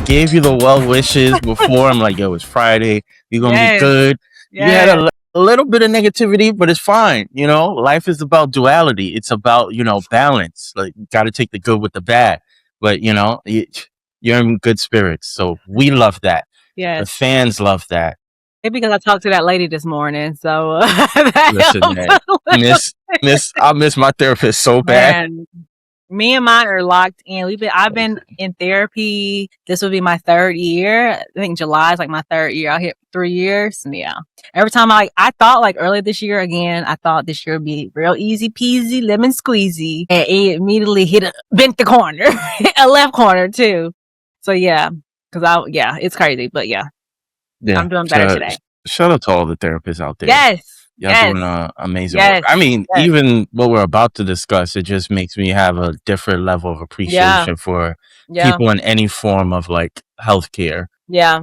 gave you the well wishes before. I'm like, yo, it's Friday. You're going to be Yes. good. You had a little bit of negativity, but it's fine. You know, life is about duality. It's about, balance. Like, you got to take the good with the bad. But, you're in good spirits. So we love that. The Yes. fans love that. Maybe because I talked to that lady this morning, so Listen, man. I miss my therapist so bad. Man, me and mine are locked in. I've been in therapy. This will be my 3rd year. I think July is like my 3rd year. I'll hit 3 years. And yeah. Every time I thought like earlier this year again, I thought this year would be real easy peasy, lemon squeezy. And it immediately bent the corner. A left corner too. So yeah. It's crazy. But yeah. I'm doing better today. Shout out to all the therapists out there. Yes. Y'all doing amazing work. I mean, even what we're about to discuss, it just makes me have a different level of appreciation for people in any form of like healthcare. Yeah.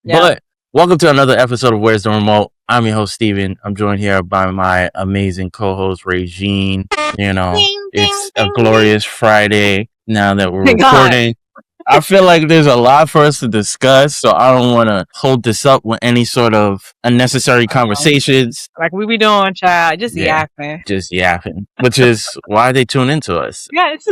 But welcome to another episode of Where's the Remote? I'm your host, Steven. I'm joined here by my amazing co-host, Régine. It's a glorious Friday now that we're recording. I feel like there's a lot for us to discuss, so I don't want to hold this up with any sort of unnecessary conversations. Like we be doing, child. Just yapping. Just yapping. Which is why they tune into us. Yes.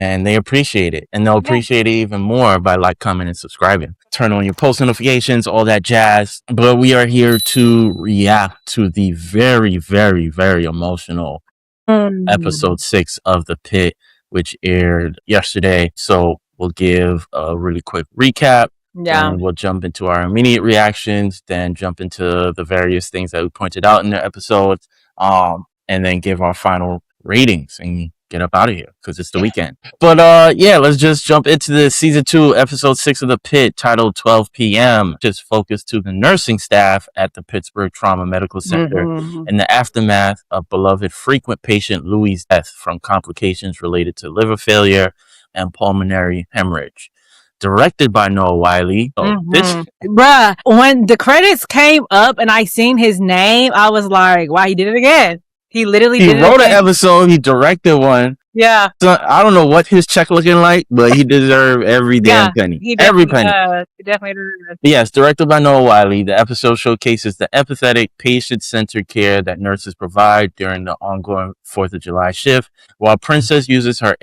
And they appreciate it. And they'll appreciate it even more by commenting and subscribing. Turn on your post notifications, all that jazz. But we are here to react to the very, very, very emotional episode 6 of The Pitt, which aired yesterday. So we'll give a really quick recap. Yeah. And we'll jump into our immediate reactions, then jump into the various things that we pointed out in the episodes, and then give our final ratings and get up out of here because it's the weekend. But let's just jump into the season 2, episode 6 of The Pitt, titled 12 p.m. Just focused to the nursing staff at the Pittsburgh Trauma Medical Center in the aftermath of beloved frequent patient Louis' death from complications related to liver failure and pulmonary hemorrhage. Directed by Noah Wiley. Bruh, when the credits came up and I seen his name, I was like, wow, he did it again. He literally did it. He wrote an episode, he directed one. Yeah. So I don't know what his check looking like, but he deserved every damn penny. Every penny. He definitely does. Yes, directed by Noah Wiley, the episode showcases the empathetic, patient-centered care that nurses provide during the ongoing 4th of July shift, while Princess uses her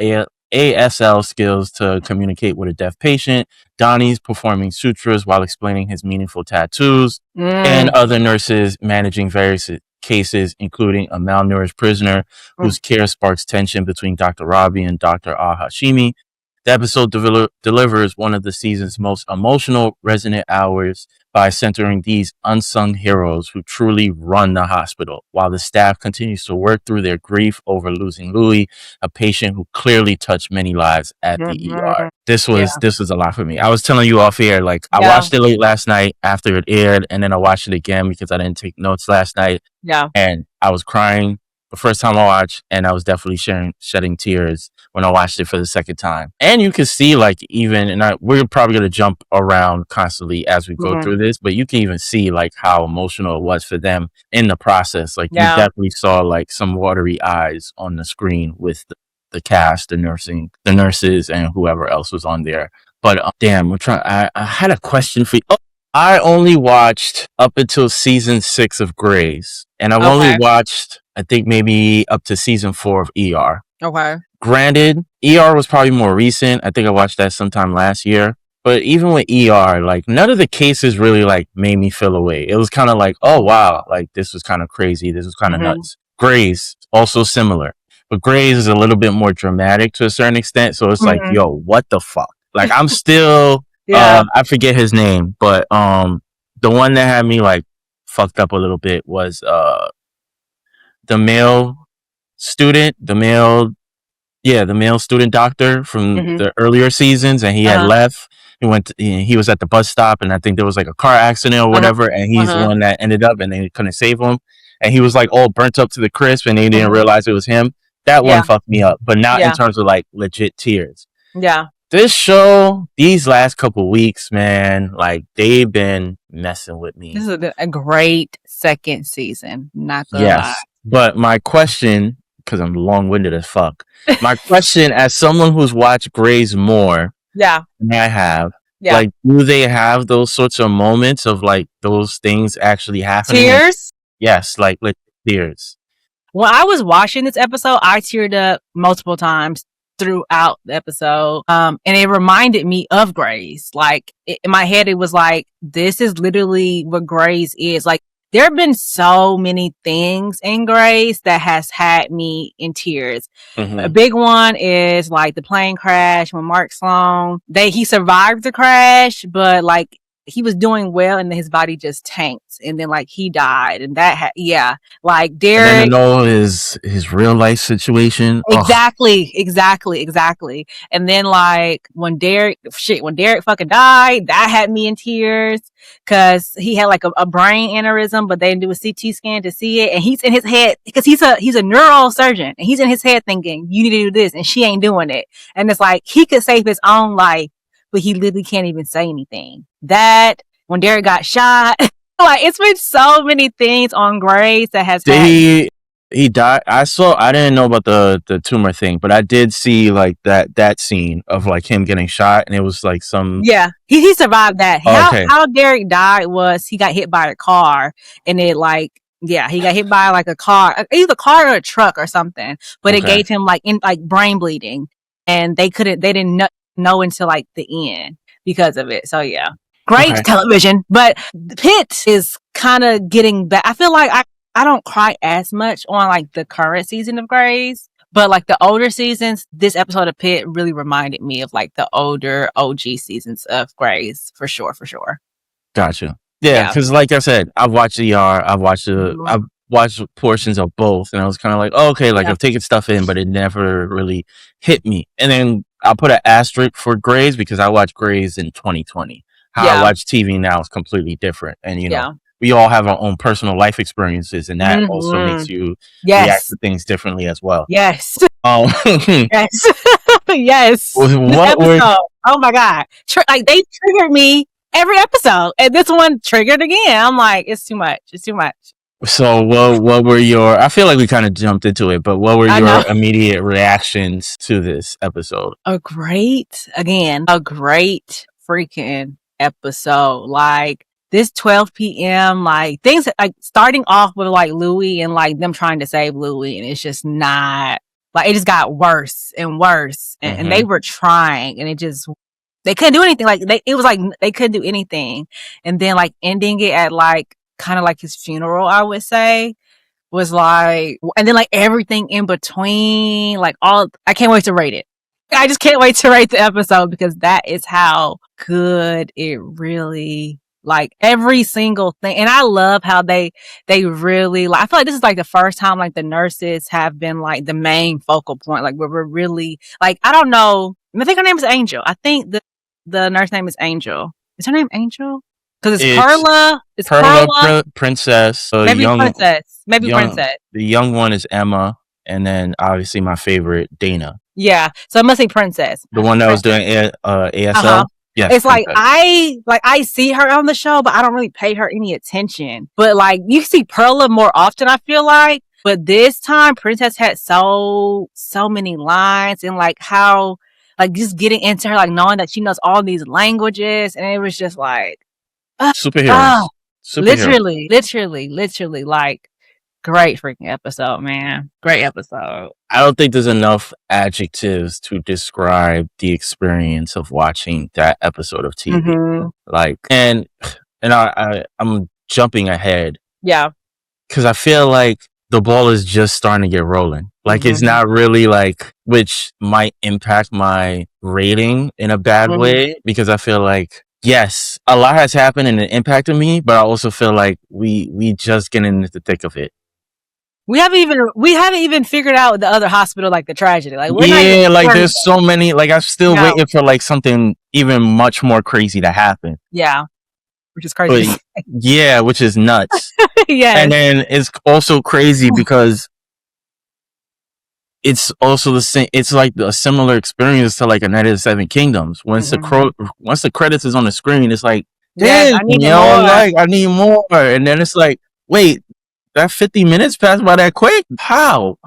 ASL skills to communicate with a deaf patient. Donnie's performing sutras while explaining his meaningful tattoos, and other nurses managing various cases, including a malnourished prisoner whose care sparks tension between Dr. Rabi and Dr. Al-Hashimi. The episode delivers one of the season's most emotional, resonant hours by centering these unsung heroes who truly run the hospital, while the staff continues to work through their grief over losing Louis, a patient who clearly touched many lives at the ER. This was a lot for me. I was telling you off air, I watched it late last night after it aired, and then I watched it again because I didn't take notes last night. Yeah. And I was crying the first time I watched, and I was definitely shedding tears when I watched it for the second time. And you can see we're probably going to jump around constantly as we go through this, but you can even see how emotional it was for them in the process. You definitely saw some watery eyes on the screen with the cast, the nurses, and whoever else was on there. But I had a question for you. I only watched up until season 6 of Grey's, and I've only watched, I think, maybe up to season 4 of ER. Okay. Granted, ER was probably more recent. I think I watched that sometime last year. But even with ER, none of the cases really made me feel away. It was kind of oh wow, this was kind of crazy. This was kind of nuts. Grey's also similar, but Grey's is a little bit more dramatic to a certain extent. So it's yo, what the fuck? I'm still. I forget his name, but the one that had me fucked up a little bit was the male student doctor from the earlier seasons, and he had left. He was at the bus stop, and I think there was a car accident or whatever, and he's the one that ended up, and they couldn't save him, and he was all burnt up to the crisp, and they didn't realize it was him. That one fucked me up, but not in terms of legit tears. Yeah. This show, these last couple weeks, man, they've been messing with me. This is a great second season. Not gonna lie. But my question, because I'm long-winded as fuck, my question as someone who's watched Grey's more than I have, Yeah. Like, do they have those sorts of moments of like those things actually happening? Tears? Yes, like tears. When I was watching this episode, I teared up multiple times throughout the episode. And it reminded me of Grey's. Like, in my head, it was like, this is literally what Grey's is. Like, there have been so many things in Grey's that has had me in tears. A big one is like the plane crash when Mark Sloan, he survived the crash, but like he was doing well and then his body just tanked and then like he died and that like Derek. And then to know his real life situation. Exactly. And then like when Derek fucking died, that had me in tears because he had like a brain aneurysm, but they didn't do a CT scan to see it. And he's in his head because he's a neurosurgeon and he's in his head thinking you need to do this and she ain't doing it. And it's like he could save his own life, but he literally can't even say anything. That when Derek got shot, like it's been so many things on Grey's that has he died. I didn't know about the tumor thing, but I did see like that scene of like him getting shot, and it was like some. Yeah, he survived that. Okay. How Derek died was he got hit by a car, and it like he got hit by like a car, either a car or a truck or something. But it gave him like brain bleeding, and they didn't know until like the end because of it. So yeah, great television. But Pitt is kind of getting back. I feel like I don't cry as much on like the current season of Grey's, but like the older seasons, this episode of Pitt really reminded me of like the older OG seasons of Grey's for sure. Gotcha. Yeah, because like I said, I've watched ER, I've watched portions of both, and I was kind of like, oh, okay, like I've taken stuff in, but it never really hit me. And then I'll put an asterisk for Grey's because I watched Grey's in 2020. How I watch TV now is completely different, and you know. We all have our own personal life experiences, and that also makes you react to things differently as well. Yes. Yes. Yes. Oh my God. Like they triggered me every episode, and this one triggered again. I'm like, it's too much. So what were your, I feel like we kind of jumped into it, but what were your immediate reactions to this episode? A great freaking episode. Like, this 12 p.m. like things like starting off with like Louis and like them trying to save Louis, and it's just not like, it just got worse and worse, and they were trying, and they couldn't do anything. Like it was like they couldn't do anything, and then like ending it at like kind of like his funeral, I would say, was like, and then like everything in between, like all. I can't wait to rate it. I just can't wait to rate the episode because that is how good it really. Like every single thing. And I love how they really, like, I feel like this is like the first time like the nurses have been like the main focal point. Like we're really like, I don't know. I think her name is Angel. I think the nurse name is Angel. Is her name Angel? Because it's Perla. It's Perla. Princess. Maybe Princess. Princess. The young one is Emma. And then obviously my favorite, Dana. Yeah. So it must be Princess. The one that was doing ASL. Yes, it's like I see her on the show, but I don't really pay her any attention. But like you see Perla more often, I feel like. But this time, Princess had so many lines, and like how like just getting into her, like knowing that she knows all these languages, and it was just like superheroes. Literally, like great freaking episode, man. Great episode. I don't think there's enough adjectives to describe the experience of watching that episode of TV. Like, and I'm jumping ahead. Yeah. Because I feel like the ball is just starting to get rolling. Like, it's not really like, which might impact my rating in a bad way, because I feel like, yes, a lot has happened and it impacted me, but I also feel like we just get into the thick of it. We haven't even figured out the other hospital, like the tragedy. Like there's so many. Like I'm still waiting for like something even much more crazy to happen. Yeah, which is crazy. But, which is nuts. Yeah, and then it's also crazy because it's also the same. It's like a similar experience to like United of Seven Kingdoms. Once the credits is on the screen, it's like, damn, I need more. And then it's like, wait. That 50 minutes passed by that quick? How?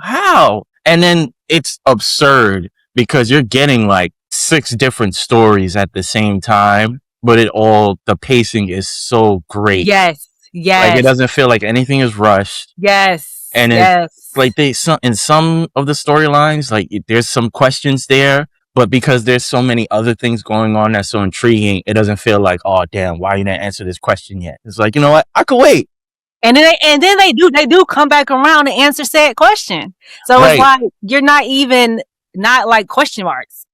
And then it's absurd because you're getting like 6 different stories at the same time. but the pacing is so great. Yes. Like it doesn't feel like anything is rushed. Yes. And it's like in some of the storylines, like there's some questions there, but because there's so many other things going on that's so intriguing, it doesn't feel like, oh damn, why you didn't answer this question yet? It's like, you know what? I could wait. And then they do come back around and answer said question. So Right. it's like you're not like question marks.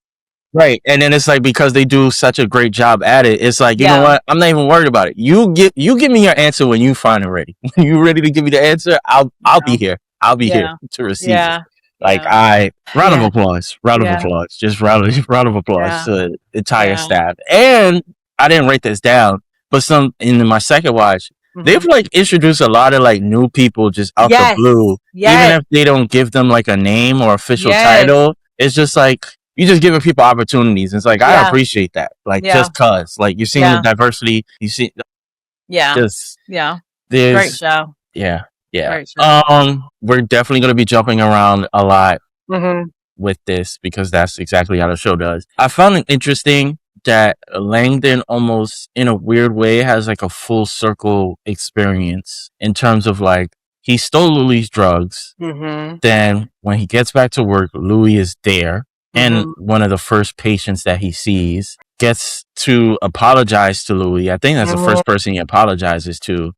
Right. And then it's like, because they do such a great job at it, it's like, you know what? I'm not even worried about it. You give me your answer when you find it ready. When you're ready to give me the answer, I'll be here. I'll be here to receive it. Like round of applause. Round of applause. Just round of applause to the entire staff. And I didn't write this down, but in my second watch, they've like introduced a lot of like new people just out the blue. Even if they don't give them like a name or official title, it's just like, you just giving people opportunities. It's like, I appreciate that. Like, just cause. Like, you're seeing the diversity. You see. Just. Great show. Yeah. Great show. We're definitely going to be jumping around a lot with this, because that's exactly how the show does. I found it interesting that Langdon almost, in a weird way, has like a full circle experience in terms of like, he stole Louis' drugs. Then when he gets back to work, Louis is there. And one of the first patients that he sees gets to apologize to Louis. I think that's the first person he apologizes to.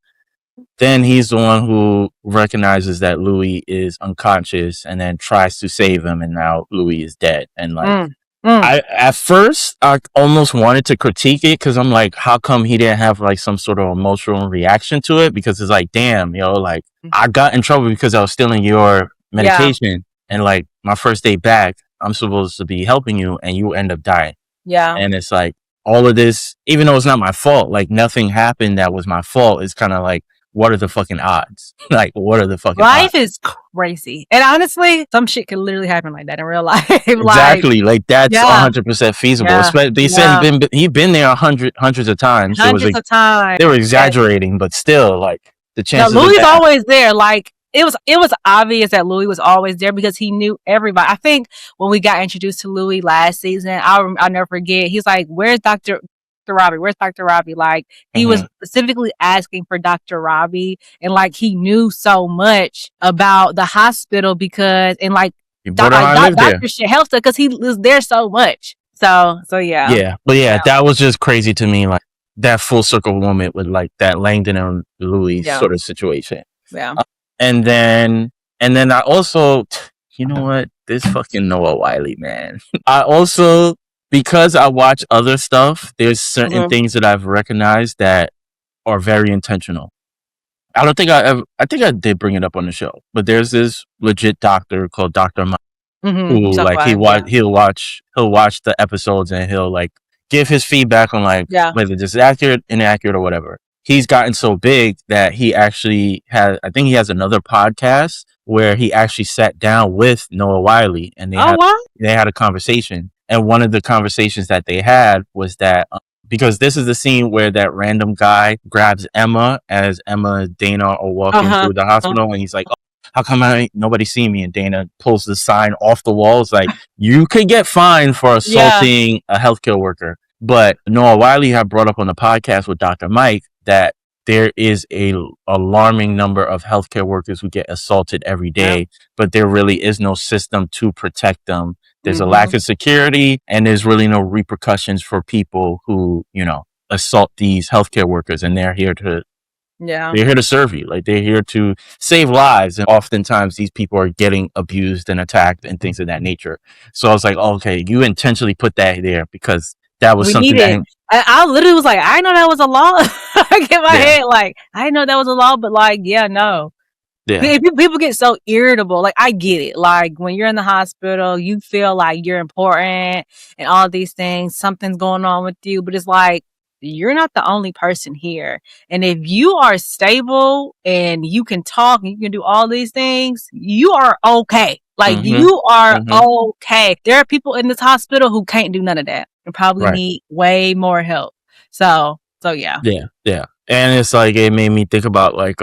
Then he's the one who recognizes that Louis is unconscious and then tries to save him. And now Louis is dead. And like, at first, I almost wanted to critique it, because I'm like, how come he didn't have like some sort of emotional reaction to it? Because it's like, damn, like I got in trouble because I was stealing your medication. And like my first day back, I'm supposed to be helping you and you end up dying. And it's like, all of this, even though it's not my fault, like nothing happened that was my fault. It's kind of like, what are the fucking odds? Like, what are the fucking life odds? is crazy. And honestly, some shit could literally happen like that in real life. Exactly. Like that's 100% feasible. They said he'd been there hundreds of times. Hundreds of times. They were exaggerating, but still, like the chances. Louis is always there. Like, it was obvious that Louis was always there because he knew everybody. I think when we got introduced to Louis last season, I'll never forget. He's like, "Where's Dr. Robbie? Where's Dr. Robbie?" Like, he was specifically asking for Dr. Robbie, and like he knew so much about the hospital because, and like doctor should help because he was there so much. So yeah. But that was just crazy to me. Like that full circle moment with like that Langdon and Louis sort of situation. Yeah. And then I also, you know what? This fucking Noah Wiley, man. I also, because I watch other stuff, there's certain things that I've recognized that are very intentional. I think I did bring it up on the show, but there's this legit doctor called Dr. Mike, who like he'll watch the episodes and he'll like give his feedback on like whether this is accurate, inaccurate, or whatever. He's gotten so big that he actually has, I think he has another podcast where he actually sat down with Noah Wiley and they had a conversation. And one of the conversations that they had was that, because this is the scene where that random guy grabs Emma as Emma and Dana are walking through the hospital and he's like, oh, how come nobody see me? And Dana pulls the sign off the wall. It's like, you could get fined for assaulting a healthcare worker. But Noah Wiley had brought up on the podcast with Dr. Mike that there is a alarming number of healthcare workers who get assaulted every day, but there really is no system to protect them. There's a lack of security and there's really no repercussions for people who, assault these healthcare workers, and they're here to serve you. Like, they're here to save lives. And oftentimes these people are getting abused and attacked and things of that nature. So I was like, okay, you intentionally put that there because that was something that I literally was like, I know that was a law. I get my head like, I know that was a law, but like, no. Yeah. People get so irritable. Like, I get it. Like, when you're in the hospital, you feel like you're important and all these things, something's going on with you, but it's like, you're not the only person here. And if you are stable and you can talk and you can do all these things, you are okay. Like, you are okay. There are people in this hospital who can't do none of that and probably need way more help. So yeah. Yeah. And it's like, it made me think about like,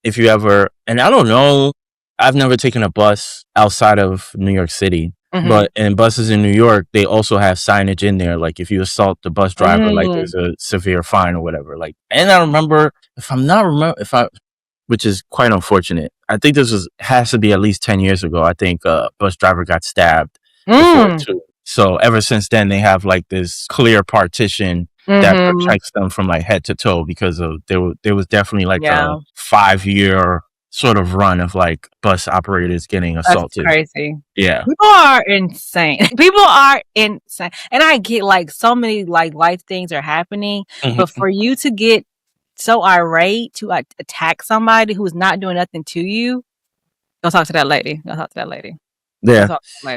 if you ever, and I don't know, I've never taken a bus outside of New York City, But in buses in New York, they also have signage in there. Like if you assault the bus driver, like there's a severe fine or whatever. Like, and I remember, which is quite unfortunate. I think has to be at least 10 years ago. I think a bus driver got stabbed before too. So ever since then, they have like this clear partition that protects them from like head to toe, because of there was definitely like a 5-year sort of run of like bus operators getting assaulted. That's crazy. Yeah. People are insane. People are insane. And I get like so many like life things are happening, but for you to get so irate to like attack somebody who's not doing nothing to you, go talk to that lady. Yeah.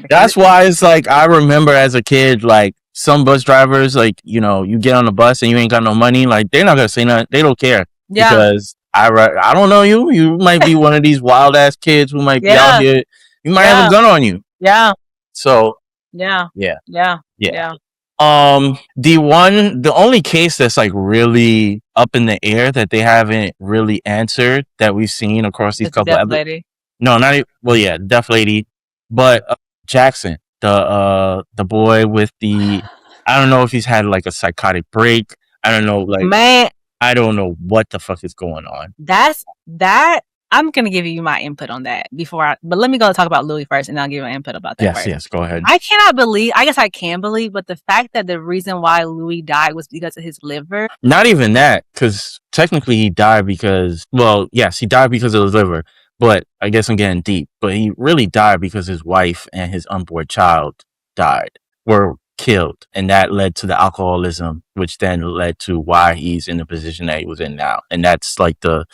That's why it's like, I remember as a kid, like some bus drivers, like, you know, you get on the bus and you ain't got no money, like they're not gonna say nothing. They don't care. Yeah. Because I don't know you. You might be one of these wild ass kids who might be out here. You might have a gun on you. Yeah. So yeah. The only case that's like really up in the air that they haven't really answered that we've seen across these couple of lady. No, not even, well, yeah, deaf lady, but Jackson, the boy with the, I don't know if he's had like a psychotic break. I don't know, like, man, I don't know what the fuck is going on. I'm going to give you my input on that but let me go talk about Louis first, and I'll give you my input about that. Yes, go ahead. I guess I can believe, but the fact that the reason why Louis died was because of his liver. Not even that, because technically he died because, well, yes, he died because of his liver, but I guess I'm getting deep, but he really died because his wife and his unborn child were killed, and that led to the alcoholism, which then led to why he's in the position that he was in now. And that's like the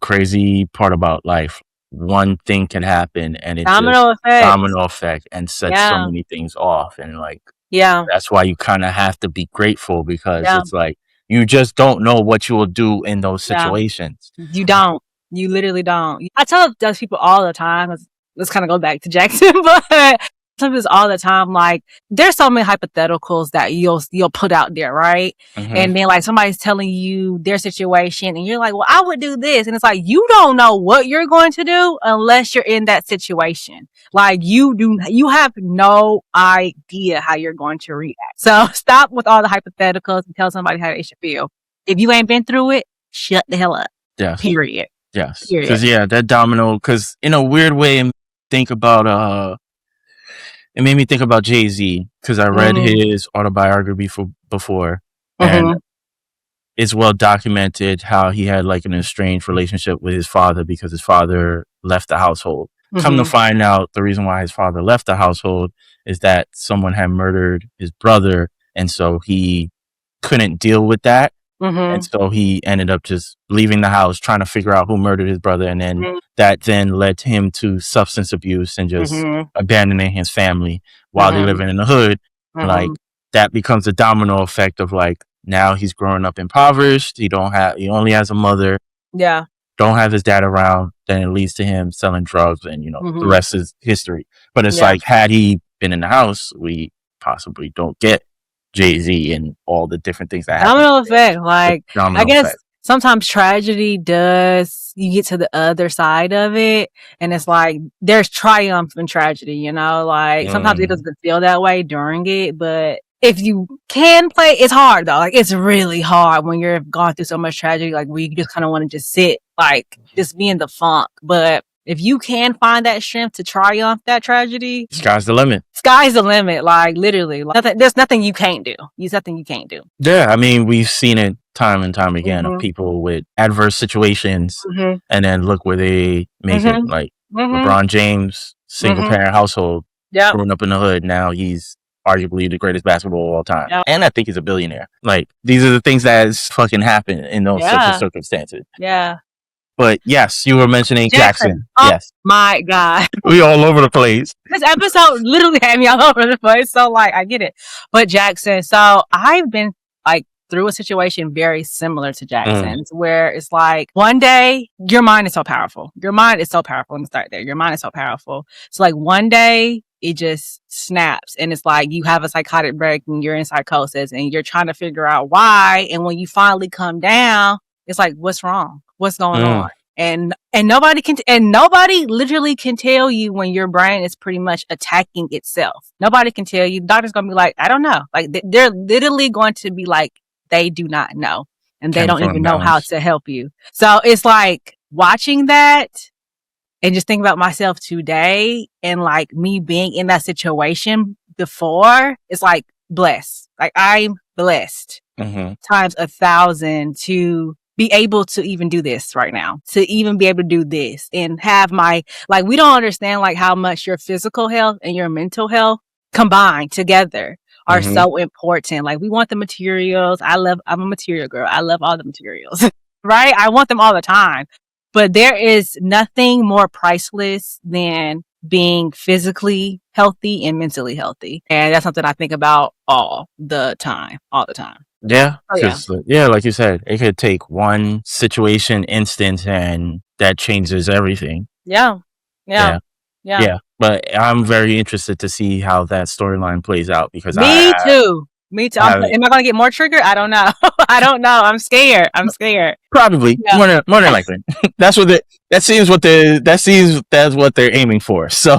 crazy part about life. One thing can happen and it's domino effect and sets so many things off. And like, that's why you kind of have to be grateful, because it's like, you just don't know what you will do in those situations. You literally don't. I tell those people all the time, let's kind of go back to Jackson, but I tell this all the time, like, there's so many hypotheticals that you'll put out there, right? And then like somebody's telling you their situation and you're like, well, I would do this. And it's like, you don't know what you're going to do unless you're in that situation. Like you have no idea how you're going to react. So stop with all the hypotheticals and tell somebody how they should feel. If you ain't been through it, shut the hell up. Yes. Period. Yes. Because that domino, because in a weird way, it made me think about Jay-Z, because I read his autobiography before, and it's well documented how he had like an estranged relationship with his father because his father left the household. Come to find out, the reason why his father left the household is that someone had murdered his brother, and so he couldn't deal with that. And so he ended up just leaving the house, trying to figure out who murdered his brother. And then that then led him to substance abuse and just abandoning his family while they're living in the hood. Like, that becomes a domino effect of like, now he's growing up impoverished. He only has a mother. Yeah. Don't have his dad around. Then it leads to him selling drugs, and the rest is history. But it's like, had he been in the house, we possibly don't get Jay-Z and all the different things that happen. Domino effect. Like, I guess sometimes tragedy does, you get to the other side of it, and it's like, there's triumph in tragedy, like sometimes it doesn't feel that way during it, but if you can play, it's hard though. Like, it's really hard when you're going through so much tragedy, like where you just kind of want to just sit, like just be in the funk. But if you can find that strength to triumph that tragedy, sky's the limit. Sky's the limit. Like, literally, there's nothing you can't do. There's nothing you can't do. Yeah, I mean, we've seen it time and time again of people with adverse situations, and then look where they make it. Like LeBron James, single parent household, growing up in the hood. Now he's arguably the greatest basketball of all time, and I think he's a billionaire. Like, these are the things that fucking happen in those such circumstances. Yeah. But yes, you were mentioning Jackson. Oh, yes. My God. We all over the place. This episode literally had me all over the place. So, like, I get it. But Jackson, so I've been, like, through a situation very similar to Jackson's, where it's like, one day, your mind is so powerful. Your mind is so powerful. Let me start there. Your mind is so powerful. So, like, one day, it just snaps, and it's like you have a psychotic break and you're in psychosis and you're trying to figure out why. And when you finally come down, it's like, what's wrong? What's going on? And nobody literally can tell you when your brain is pretty much attacking itself. Nobody can tell you. Doctor's gonna be like, I don't know. Like they're literally going to be like, they do not know, and they don't Chemical even know how imbalance. to help you. So it's like watching that and just thinking about myself today and like me being in that situation before. It's like blessed. Like I'm blessed times 1,000 to be able to even do this right now, to even be able to do this and have my, like, we don't understand like how much your physical health and your mental health combined together are so important. Like we want the materials. I'm a material girl. I love all the materials, right? I want them all the time, but there is nothing more priceless than being physically healthy and mentally healthy. And that's something I think about all the time. Yeah, Oh yeah. because like you said, it could take one situation, instance, and that changes everything. Yeah. Yeah. But I'm very interested to see how that storyline plays out because Me too. I Am I going to get more triggered? I don't know. I don't know. I'm scared. probably Yeah. more than likely. That's what they're aiming for. So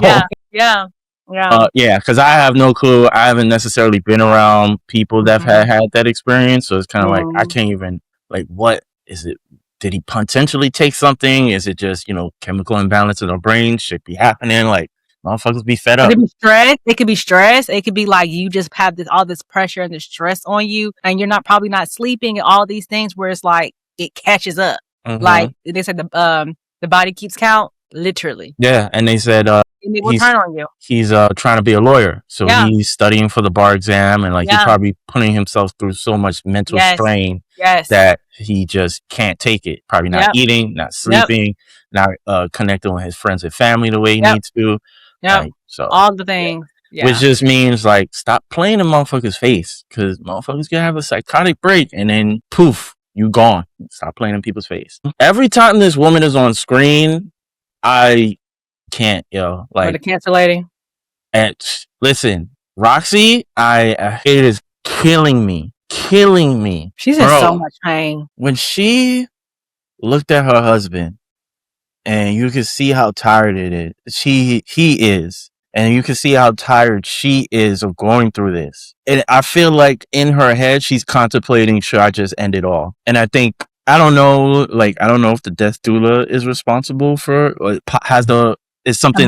Yeah. because I have no clue. I haven't necessarily been around people that have had that experience, so it's kind of like I can't even like. What is it? Did he potentially take something? Is it just chemical imbalance in our brain? Should be happening? Like motherfuckers be fed up. It could be stress. It could be like you just have all this pressure and this stress on you, and you're probably not sleeping, and all these things where it's like it catches up. Like they said, the body keeps count, literally. Yeah, and they said and it will turn on you. He's trying to be a lawyer, so he's studying for the bar exam, and like he's probably putting himself through so much mental strain that he just can't take it. Probably not eating, not sleeping, not connecting with his friends and family the way he needs to. Like, so all the things. Which just means like stop playing in motherfuckers' face, because motherfuckers gonna have a psychotic break and then poof, you gone. Stop playing in people's face. Every time this woman is on screen, I can't, like the cancer lady. And listen, Roxy, it is killing me. She's in so much pain. When she looked at her husband, and you can see how tired he is, and you can see how tired she is of going through this. And I feel like in her head, she's contemplating, should I just end it all? And I don't know if the death doula is responsible for, or is something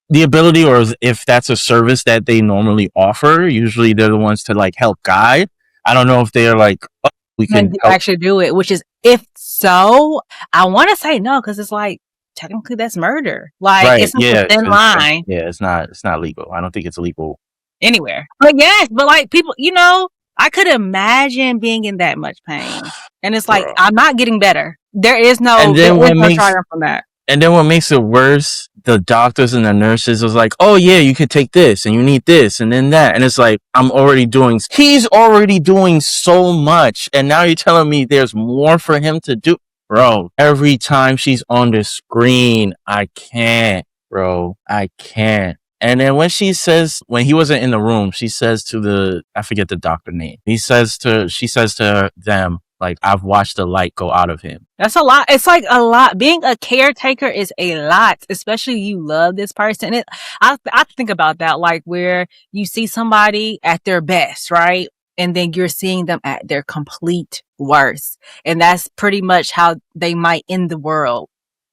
the ability, or if that's a service that they normally offer. Usually they're the ones to like help guide. I don't know if they're like, we can actually do it, which is, if so, I want to say no, because it's like technically that's murder. Like it's a thin line. Yeah, it's not legal. I don't think it's legal anywhere. But yes, but like people, I could imagine being in that much pain, and it's like I'm not getting better. There is no triumph from that. And then what makes it worse, the doctors and the nurses was like, oh yeah, you could take this and you need this and then that. And it's like, he's already doing so much. And now you're telling me there's more for him to do. Bro, every time she's on the screen, I can't, bro. I can't. And then when he wasn't in the room, she says I forget the doctor name. She says to them, like, I've watched the light go out of him. That's a lot. It's like a lot. Being a caretaker is a lot, especially you love this person. I think about that, like where you see somebody at their best, right? And then you're seeing them at their complete worst. And that's pretty much how they might end the world,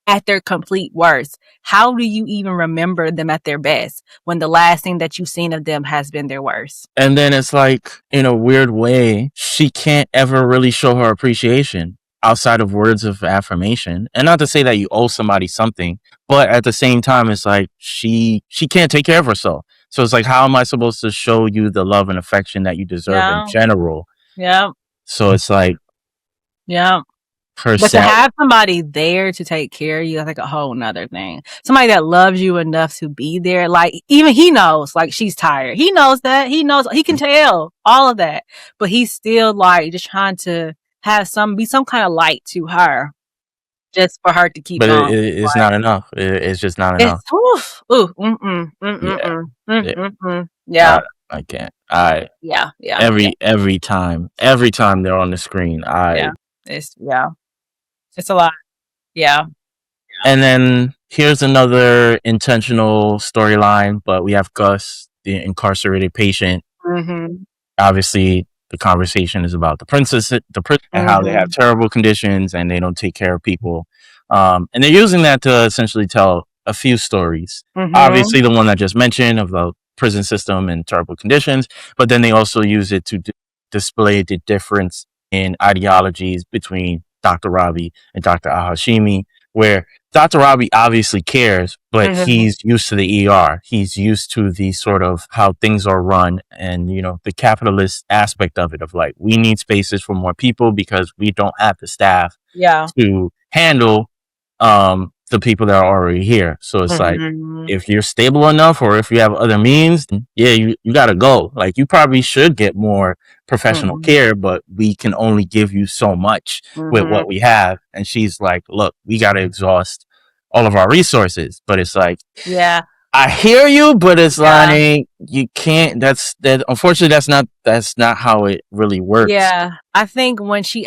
at their complete worst. How do you even remember them at their best when the last thing that you've seen of them has been their worst? And then it's like, in a weird way, she can't ever really show her appreciation outside of words of affirmation. And not to say that you owe somebody something, but at the same time, it's like she can't take care of herself. So it's like, how am I supposed to show you the love and affection that you deserve in general? Yeah. So it's like, but to have somebody there to take care of you, that's like a whole nother thing. Somebody that loves you enough to be there. Like, even he knows, like, she's tired. He knows that. He can tell all of that. But he's still like just trying to be some kind of light to her, just for her to keep going. But it's not enough. It's just not enough. Yeah. I can't. Every time they're on the screen, it's a lot. Yeah. And then here's another intentional storyline, but we have Gus, the incarcerated patient. Mm-hmm. Obviously, the conversation is about the princess, and how they have terrible conditions and they don't take care of people. And they're using that to essentially tell a few stories. Obviously, the one I just mentioned of the prison system and terrible conditions, but then they also use it to display the difference in ideologies between Dr. Ravi and Dr. Ahashimi, where Dr. Ravi obviously cares, but he's used to the ER. He's used to the sort of how things are run and, you know, the capitalist aspect of it, of like, we need spaces for more people because we don't have the staff to handle the people that are already here. So it's like, if you're stable enough or if you have other means, yeah, you gotta go. Like, you probably should get more professional care, but we can only give you so much with what we have. And she's like, look, we gotta exhaust all of our resources. But it's like, yeah, I hear you, but it's like, you can't. Unfortunately, that's not how it really works. Yeah, I think when he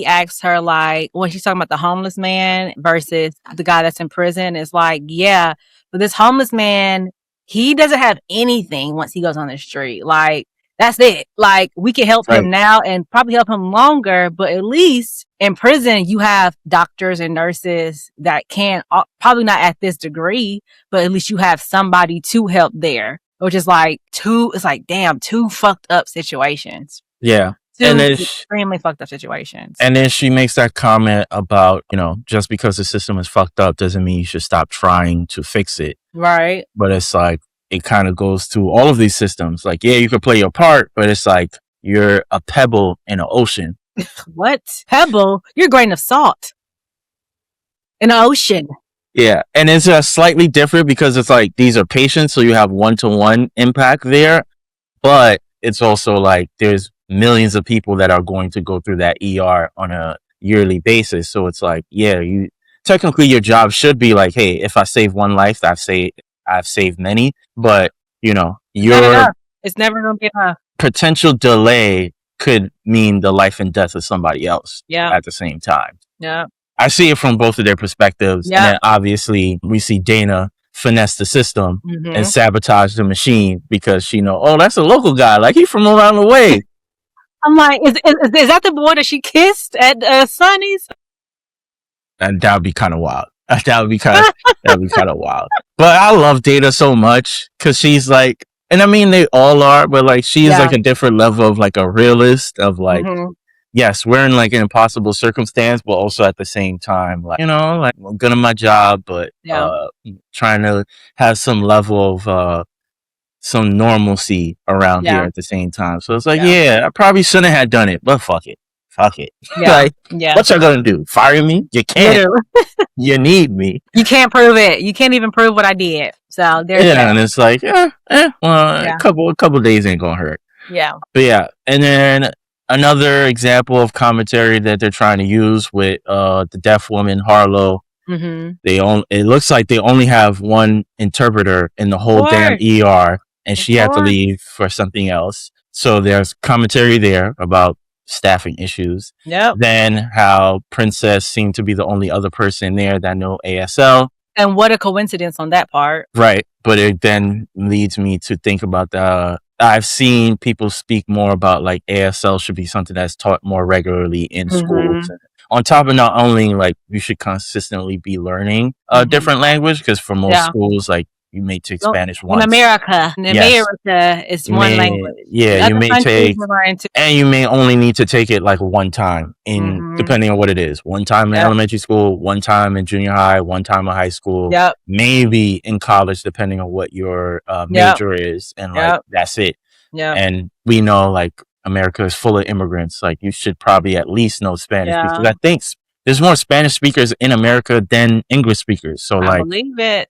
asks her, like, when she's talking about the homeless man versus the guy that's in prison, it's like, yeah, but this homeless man, he doesn't have anything once he goes on the street. Like, that's it. Like, we can help him now and probably help him longer, but at least in prison, you have doctors and nurses that can, probably not at this degree, but at least you have somebody to help there, which is like two fucked up situations. Yeah. And then extremely fucked up situations. And then she makes that comment about, you know, just because the system is fucked up doesn't mean you should stop trying to fix it. Right. But it's like, it kind of goes to all of these systems. Like, yeah, you could play your part, but it's like, you're a pebble in an ocean. What? Pebble? You're a grain of salt in an ocean. Yeah. And it's slightly different because it's like, these are patients, so you have one-to-one impact there. But it's also like, there's millions of people that are going to go through that ER on a yearly basis. So it's like, yeah, technically your job should be like, hey, if I save one life, I've saved many. But, you know, it's never going to be enough. Potential delay could mean the life and death of somebody else at the same time. Yeah. I see it from both of their perspectives. Yeah. And then obviously we see Dana finesse the system and sabotage the machine because she know, oh, that's a local guy. Like, he's from around the way. I'm like, is that the boy that she kissed at Sonny's? And that would be kind of wild. That would be kind of wild. But I love Dana so much because she's like, and I mean, they all are, but like, she's like a different level of like a realist of like, yes, we're in like an impossible circumstance, but also at the same time, like, you know, like, I'm good at my job, but trying to have some level of some normalcy around here at the same time. So it's like, I probably shouldn't have done it, but fuck it. Yeah. Like, what y'all gonna do? Fire me? You can't. You need me. You can't prove it. You can't even prove what I did. So there's and it's like, a couple days ain't gonna hurt. Yeah. But yeah, and then another example of commentary that they're trying to use with the deaf woman Harlow. It looks like they only have one interpreter in the whole damn ER, and she had to leave for something else. So there's commentary there about staffing issues. Yep. Then how Princess seemed to be the only other person there that know ASL. And what a coincidence on that part. Right. But it then leads me to think about I've seen people speak more about like ASL should be something that's taught more regularly in schools. On top of not only like you should consistently be learning a different language, because for most schools, like, you may take Spanish once. In America, it's one language. Yeah, you may take, and you may only need to take it like one time depending on what it is. One time in elementary school, one time in junior high, one time in high school, maybe in college, depending on what your major is, and like that's it. Yeah, and we know like America is full of immigrants. Like, you should probably at least know Spanish because I think there's more Spanish speakers in America than English speakers. So I believe it.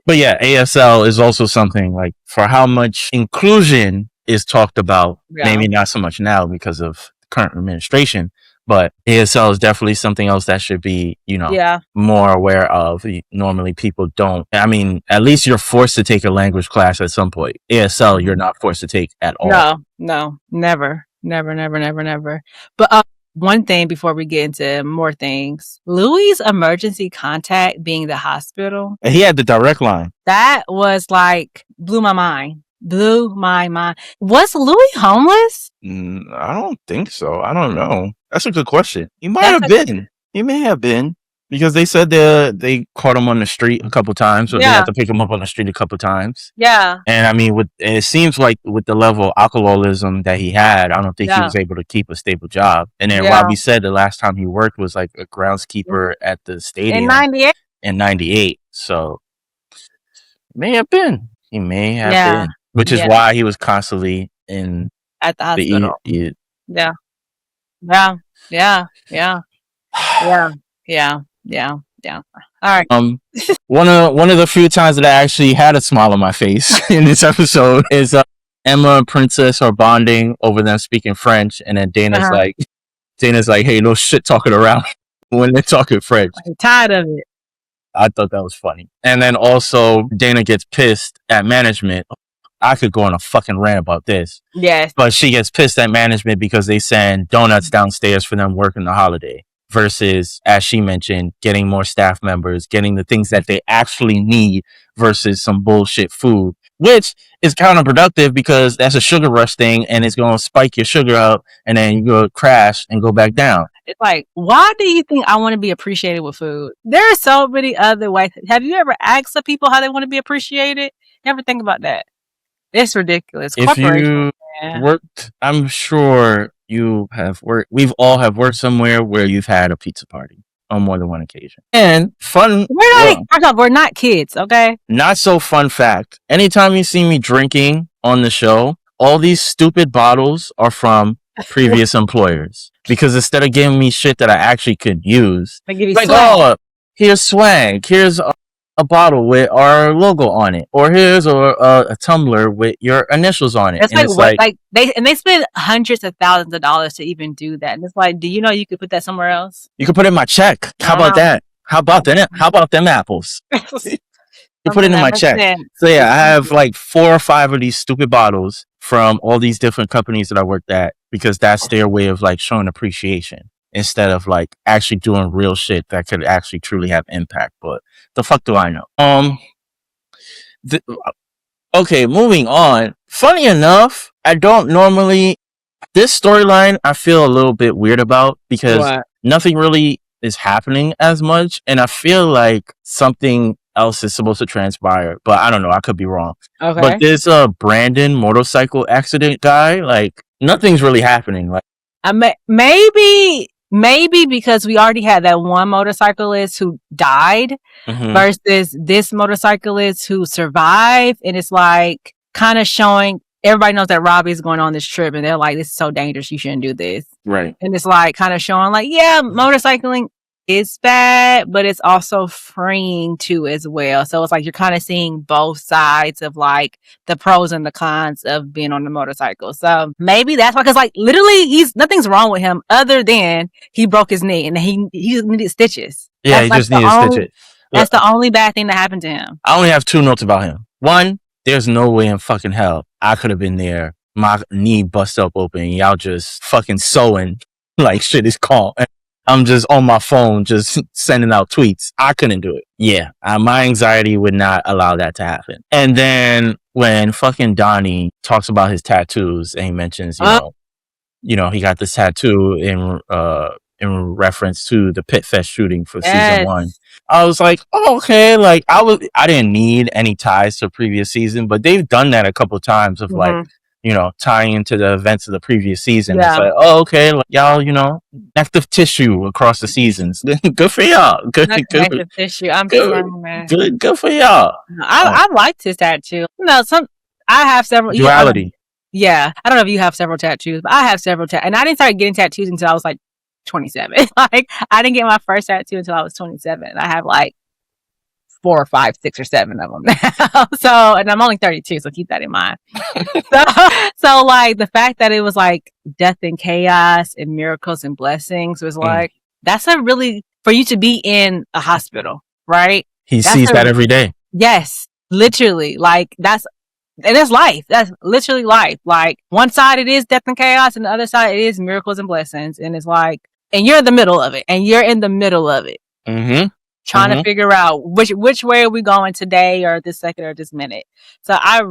But yeah, ASL is also something like, for how much inclusion is talked about, maybe not so much now because of current administration, but ASL is definitely something else that should be, you know, more aware of. Normally people don't. I mean, at least you're forced to take a language class at some point. ASL, you're not forced to take at all. No, never. But one thing before we get into more things. Louis' emergency contact being the hospital. And he had the direct line. That was like, blew my mind. Blew my mind. Was Louis homeless? I don't think so. I don't know. That's a good question. He might have been. He may have been. Because they said they caught him on the street a couple times, so they had to pick him up on the street a couple times. Yeah. And I mean, it seems like with the level of alcoholism that he had, I don't think he was able to keep a stable job. And then Robbie said the last time he worked was like a groundskeeper at the stadium. In 98. So, may have been. He may have been. Which is why he was constantly at the hospital. Yeah. All right. One of the few times that I actually had a smile on my face in this episode is Emma and Princess are bonding over them speaking French, and then Dana's like, hey, no shit talking around when they're talking French. I'm tired of it. I thought that was funny. And then also Dana gets pissed at management. I could go on a fucking rant about this. Yes. But she gets pissed at management because they send donuts downstairs for them working the holiday. Versus, as she mentioned, getting more staff members, getting the things that they actually need versus some bullshit food, which is counterproductive because that's a sugar rush thing and it's going to spike your sugar up and then you go crash and go back down. It's like, why do you think I want to be appreciated with food? There are so many other ways. Have you ever asked the people how they want to be appreciated? Never think about that. It's ridiculous. If you worked, I'm sure you have worked. We've all have worked somewhere where you've had a pizza party on more than one occasion. And fun. We're not kids, okay? Not so fun fact. Anytime you see me drinking on the show, all these stupid bottles are from previous employers. Because instead of giving me shit that I actually could use, they give you like, oh, here's swag. Here's a bottle with our logo on it, or here's a tumbler with your initials on it. It's they spend hundreds of thousands of dollars to even do that. And it's like, do you know you could put that somewhere else? You could put it in my check. How about that? How about them apples? You put it in my check. So yeah, I have like 4 or 5 of these stupid bottles from all these different companies that I worked at because that's their way of like showing appreciation instead of like actually doing real shit that could actually truly have impact. But the fuck do I know? Okay, moving on. Funny enough, I don't normally, this storyline I feel a little bit weird about because nothing really is happening as much. And I feel like something else is supposed to transpire, but I don't know. I could be wrong. Okay. But there's a Brandon motorcycle accident guy. Like nothing's really happening. Like maybe because we already had that one motorcyclist who died versus this motorcyclist who survived. And it's like kind of showing everybody knows that Robbie's going on this trip and they're like, this is so dangerous. You shouldn't do this. Right. And it's like kind of showing like, yeah, motorcycling is bad, but it's also freeing too as well. So it's like you're kind of seeing both sides of like the pros and the cons of being on the motorcycle. So maybe that's why, because like literally nothing's wrong with him other than he broke his knee and he needed stitches. Yeah, he just needed stitches. That's the only bad thing that happened to him. I only have 2 notes about him. One, there's no way in fucking hell I could have been there. My knee bust up open. Y'all just fucking sewing like shit is calm. I'm just on my phone, just sending out tweets. I couldn't do it. Yeah, my anxiety would not allow that to happen. And then when fucking Donnie talks about his tattoos and he mentions, you know, he got this tattoo in reference to the Pitt Fest shooting for season 1. I was like, oh, okay. Like I didn't need any ties to previous season, but they've done that a couple of times of like, you know, tying into the events of the previous season. Yeah. It's like, oh, okay, like, y'all, you know, connective tissue across the seasons. Good for y'all. Good tissue. I'm sorry, man. Good for y'all. I liked his tattoo. No, I have several. Duality. Yeah, I don't know if you have several tattoos, but I have several tattoos, and I didn't start getting tattoos until I was like 27. Like I didn't get my first tattoo until I was 27. I have like 4 or 5, 6 or 7 of them now. So, and I'm only 32, so keep that in mind. so like the fact that it was like death and chaos and miracles and blessings was like, that's a really, for you to be in a hospital, right? He sees that every day. Yes, literally. Like that's And that's life. That's literally life. Like one side it is death and chaos, and the other side it is miracles and blessings. And it's like, and you're in the middle of it. And you're in the middle of it. Mm-hmm. Trying to figure out which way are we going today or this second or this minute. So I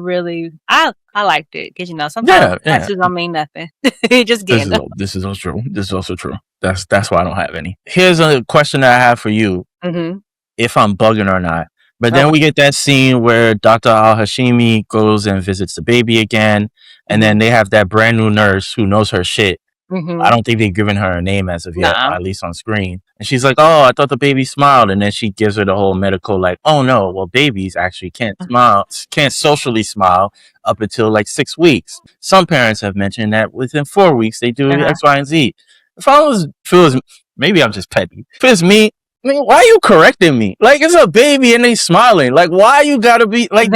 liked it because sometimes answers don't mean nothing. Just getting this is also true. This is also true. That's why I don't have any. Here's a question that I have for you. Mm-hmm. If I'm bugging or not. But then we get that scene where Dr. Al-Hashimi goes and visits the baby again, and then they have that brand new nurse who knows her shit. I don't think they've given her a name as of yet, at least on screen. And she's like, "Oh, I thought the baby smiled." And then she gives her the whole medical, like, "Oh no, well, babies actually can't smile, can't socially smile up until like 6 weeks. Some parents have mentioned that within 4 weeks they do X, Y, and Z." If it was, maybe I'm just petty. If it's me, why are you correcting me? Like, it's a baby and they smiling. Like, why you gotta be like?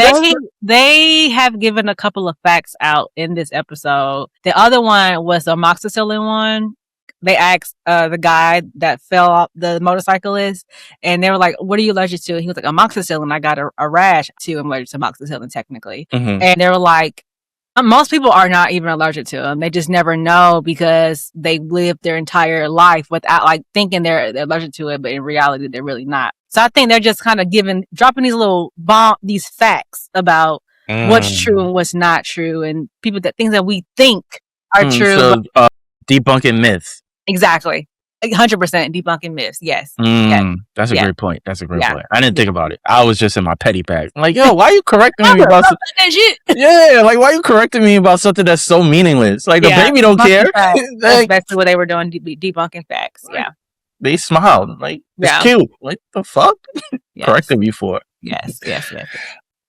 They have given a couple of facts out in this episode. The other one was the amoxicillin one. They asked the guy that fell off, the motorcyclist, and they were like, "What are you allergic to?" And he was like, "Amoxicillin. I got a rash too. I'm allergic to amoxicillin technically." And they were like, most people are not even allergic to them. They just never know because they lived their entire life without like thinking they're allergic to it, but in reality, they're really not. So I think they're just kind of dropping these little these facts about what's true and what's not true, and things that we think are true. So debunking myths. Exactly. 100% debunking myths. Yes. That's a great point. That's a great point. I didn't think about it. I was just in my petty bag. I'm like, yo, why are you correcting me about something? Yeah, like, why are you correcting me about something that's so meaningless? Like, the baby don't care. That's basically what they were doing, debunking facts. Yeah. They smiled. Like, it's cute. What the fuck? Correcting me for it. Yes.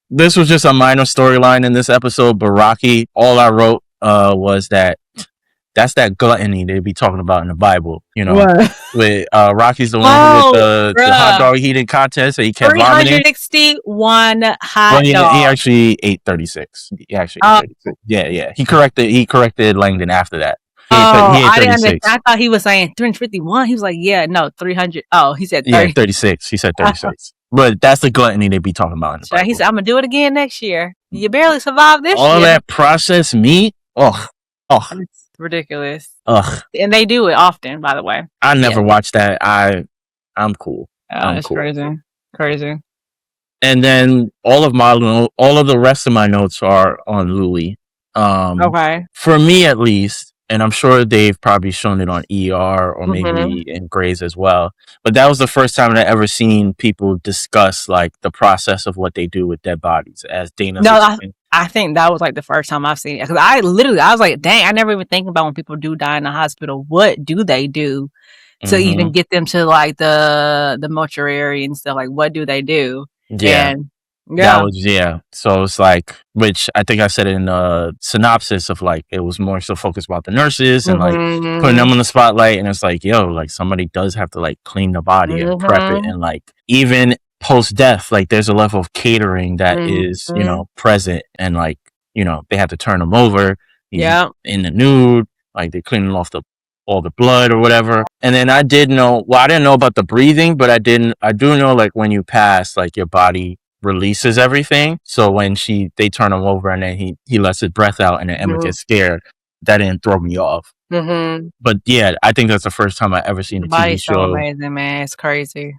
This was just a minor storyline in this episode, but Rocky, all I wrote was that's that gluttony they be talking about in the Bible, with Rocky's the one with the hot dog eating contest, so he kept vomiting. 361 hot dogs. He actually ate 36. He actually ate 36. Yeah. He corrected Langdon after that. He ate 36. I thought he was saying 351. He was like, yeah, no, 300. Oh, he said 30. Yeah, 36. He said 36. But that's the gluttony they be talking about in the Bible. He said, I'm going to do it again next year. You barely survived this year. All that processed meat. Oh. It's ridiculous. Ugh. And they do it often, by the way. I never watched that. I'm cool. It's cool. Crazy. And then all of the rest of my notes are on Louis. Okay. For me, at least, and I'm sure they've probably shown it on ER or maybe in Grey's as well. But that was the first time I ever seen people discuss like the process of what they do with dead bodies, as Dana. No, I think that was like the first time I've seen it, because I was like, dang, I never even think about when people do die in the hospital. What do they do to even get them to like the mortuary and stuff? Like, what do they do? Yeah. So it's like, which I think I said in the synopsis of like, it was more so focused about the nurses and like putting them on the spotlight. And it's like, yo, like somebody does have to like clean the body and prep it. And like, even post death, like there's a level of catering that is, present, and like, they have to turn them over in the nude, like they're cleaning off all the blood or whatever. And then I didn't know about the breathing, but I do know like when you pass, like your body releases everything. So when they turn him over and then he lets his breath out and then Emma gets scared, that didn't throw me off. But yeah, I think that's the first time I ever seen a TV show. So amazing, man. It's crazy.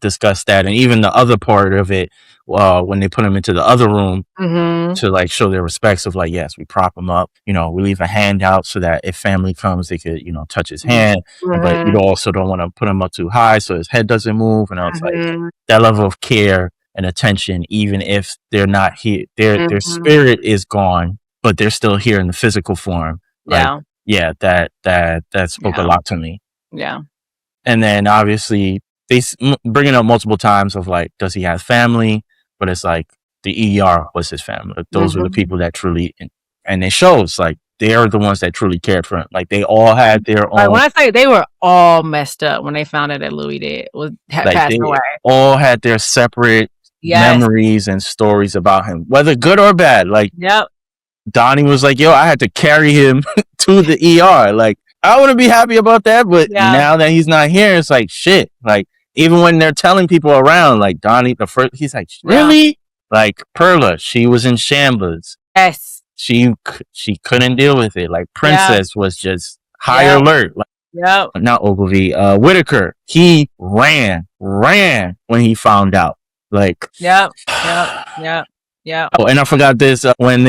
Discuss that. And even the other part of it, when they put him into the other room to like show their respects of like, yes, we prop him up, we leave a hand out so that if family comes, they could, touch his hand, but you also don't want to put him up too high so his head doesn't move. And I was like, that level of care and attention, even if they're not here, their spirit is gone, but they're still here in the physical form. Like, that spoke a lot to me. Yeah. And then obviously they bring it up multiple times of like, does he have family? But it's like the ER was his family. Those were the people that truly, and it shows like they are the ones that truly cared for him. Like they all had their own. Like when I say they were all messed up when they found out that Louis passed away. All had their separate memories and stories about him, whether good or bad. Like Donnie was like, yo, I had to carry him to the ER. Like I wouldn't be happy about that, but now that he's not here, it's like shit. Like even when they're telling people around, like Donnie, he's like, really? Like Perla, she was in shambles. Yes. She couldn't deal with it. Like Princess was just high alert. Like, Yep. not Ogilvy, Whitaker, he ran when he found out. Like, Yep. Oh, and I forgot this when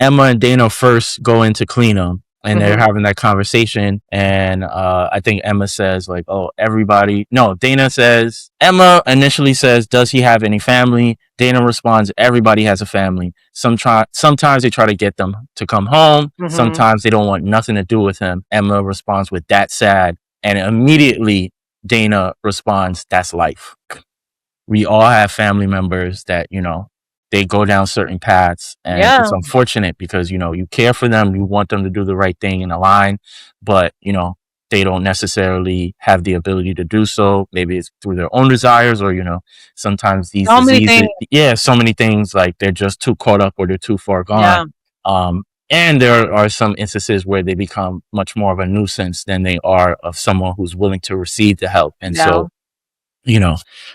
Emma and Dana first go in to clean them, and they're having that conversation, and I think Emma says like, "Oh, everybody." No, Dana says. Emma initially says, "Does he have any family?" Dana responds, "Everybody has a family. Sometimes they try to get them to come home. Sometimes they don't want nothing to do with him." Emma responds with, "That's sad," and immediately Dana responds, "That's life. We all have family members that, they go down certain paths, and it's unfortunate because, you care for them, you want them to do the right thing in a line, but, they don't necessarily have the ability to do so. Maybe it's through their own desires or, sometimes these diseases, so many things, like they're just too caught up or they're too far gone. And there are some instances where they become much more of a nuisance than they are of someone who's willing to receive the help. And so,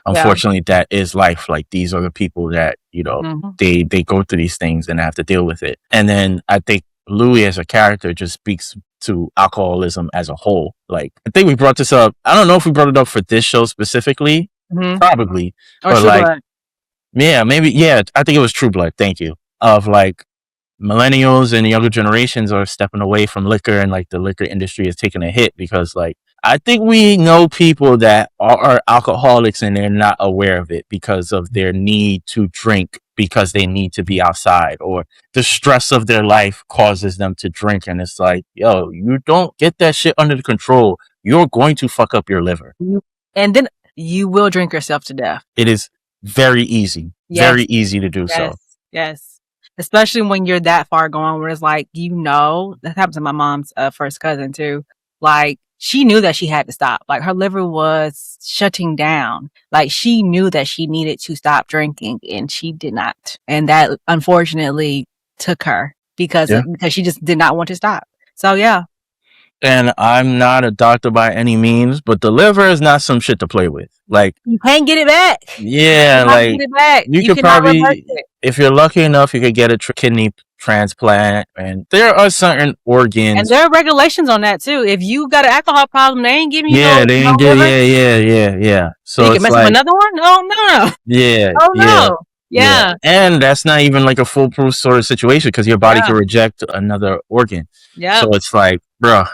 unfortunately, that is life. Like, these are the people that, they go through these things and have to deal with it. And then I think Louis as a character just speaks to alcoholism as a whole. Like, I think we brought this up. I don't know if we brought it up for this show specifically. Probably. Or True Blood. Maybe. I think it was True Blood. Thank you. Of like, millennials and younger generations are stepping away from liquor, and like the liquor industry is taking a hit because, like, I think we know people that are alcoholics and they're not aware of it because of their need to drink because they need to be outside, or the stress of their life causes them to drink. And it's like, yo, you don't get that shit under control, you're going to fuck up your liver. And then you will drink yourself to death. It is very easy. Very easy to do so. Yes. Especially when you're that far gone, where it's like, that happened to my mom's first cousin too. Like, she knew that she had to stop. Like, her liver was shutting down. Like, she knew that she needed to stop drinking, and she did not. And that unfortunately took her because she just did not want to stop. So yeah. And I'm not a doctor by any means, but the liver is not some shit to play with. Like, you can't get it back. Yeah, like, you could probably, if you're lucky enough, you could get a kidney transplant, and there are certain organs, and there are regulations on that too. If you got an alcohol problem, they ain't giving you yeah. So you can mess with another one. No. Yeah. And that's not even like a foolproof sort of situation because your body can reject another organ. So it's like, bruh,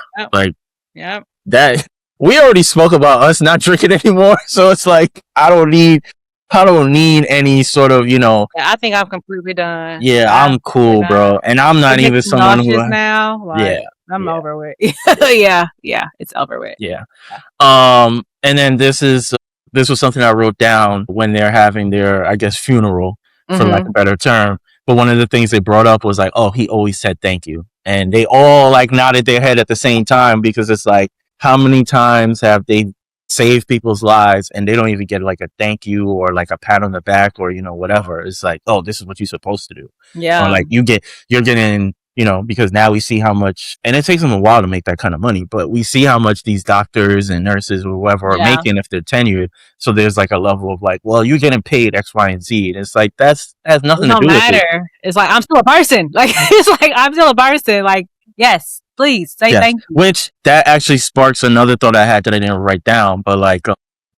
that we already spoke about us not drinking anymore. So it's like, I don't need any sort of, I think I'm completely done. I'm cool, bro. And I'm not even someone who now. Like, I'm over with. It's over with. And then this was something I wrote down when they're having their, I guess, funeral, for lack of a better term. But one of the things they brought up was like, oh, he always said thank you. And they all like nodded their head at the same time, because it's like, how many times have they saved people's lives and they don't even get like a thank you or like a pat on the back or, whatever. It's like, oh, this is what you're supposed to do. Or like you're getting, because now we see how much, and it takes them a while to make that kind of money, but we see how much these doctors and nurses or whoever are making if they're tenured. So there's like a level of like, well, you're getting paid X, Y, and Z. And it's like, has nothing to do with it. It's like, I'm still a person. Like, it's like, I'm still a person. Like, yes, please say thank you. Which that actually sparks another thought I had that I didn't write down, but like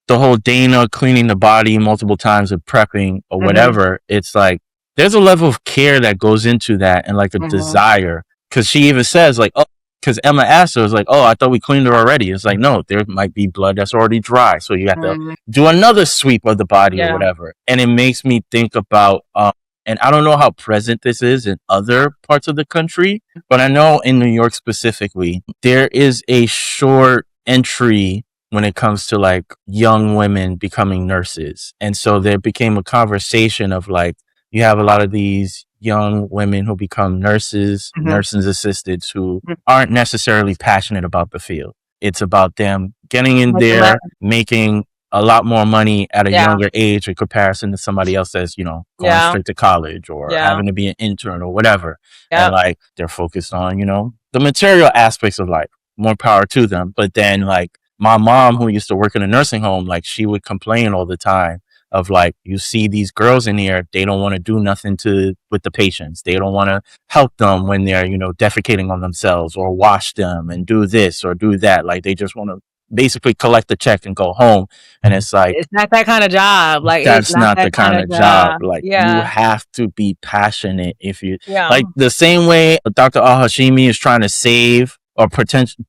the whole Dana cleaning the body multiple times and prepping or whatever, it's like, there's a level of care that goes into that, and like a desire. Because she even says like, oh, because Emma asked her, was like, oh, I thought we cleaned her already. It's like, no, there might be blood that's already dry. So you have to do another sweep of the body or whatever. And it makes me think about, and I don't know how present this is in other parts of the country, but I know in New York specifically, there is a short entry when it comes to like young women becoming nurses. And so there became a conversation of like, you have a lot of these young women who become nurses, nurses assistants who aren't necessarily passionate about the field. It's about them getting in there, making a lot more money at a younger age in comparison to somebody else that's, going straight to college or having to be an intern or whatever. And like, they're focused on, the material aspects of life. More power to them. But then like my mom, who used to work in a nursing home, like she would complain all the time of like, you see these girls in here, they don't want to do nothing with the patients. They don't want to help them when they're, defecating on themselves, or wash them and do this or do that. Like, they just want to basically collect the check and go home. And it's like, It's not that kind of job. Like, it's that's not not the that kind kind of of job. job. Like, you Yeah. have to be passionate. If you Yeah. like, the same way Dr. Al-Hashimi is trying to save or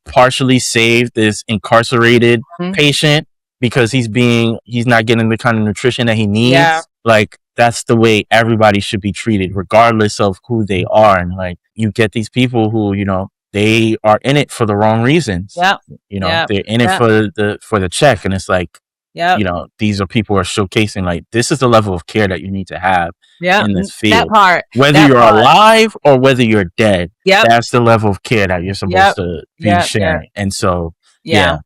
partially save this incarcerated Mhm. patient because he's not getting the kind of nutrition that he needs. Yeah. Like, that's the way everybody should be treated, regardless of who they are. And like, you get these people who, they are in it for the wrong reasons. Yep. They're in it for the check. And it's like, Yep. these are people who are showcasing, like, this is the level of care that you need to have Yep. in this That field. part. Whether That you're part. alive or whether you're dead, Yep. that's the level of care that you're supposed to be Yep. sharing. And so, Yeah.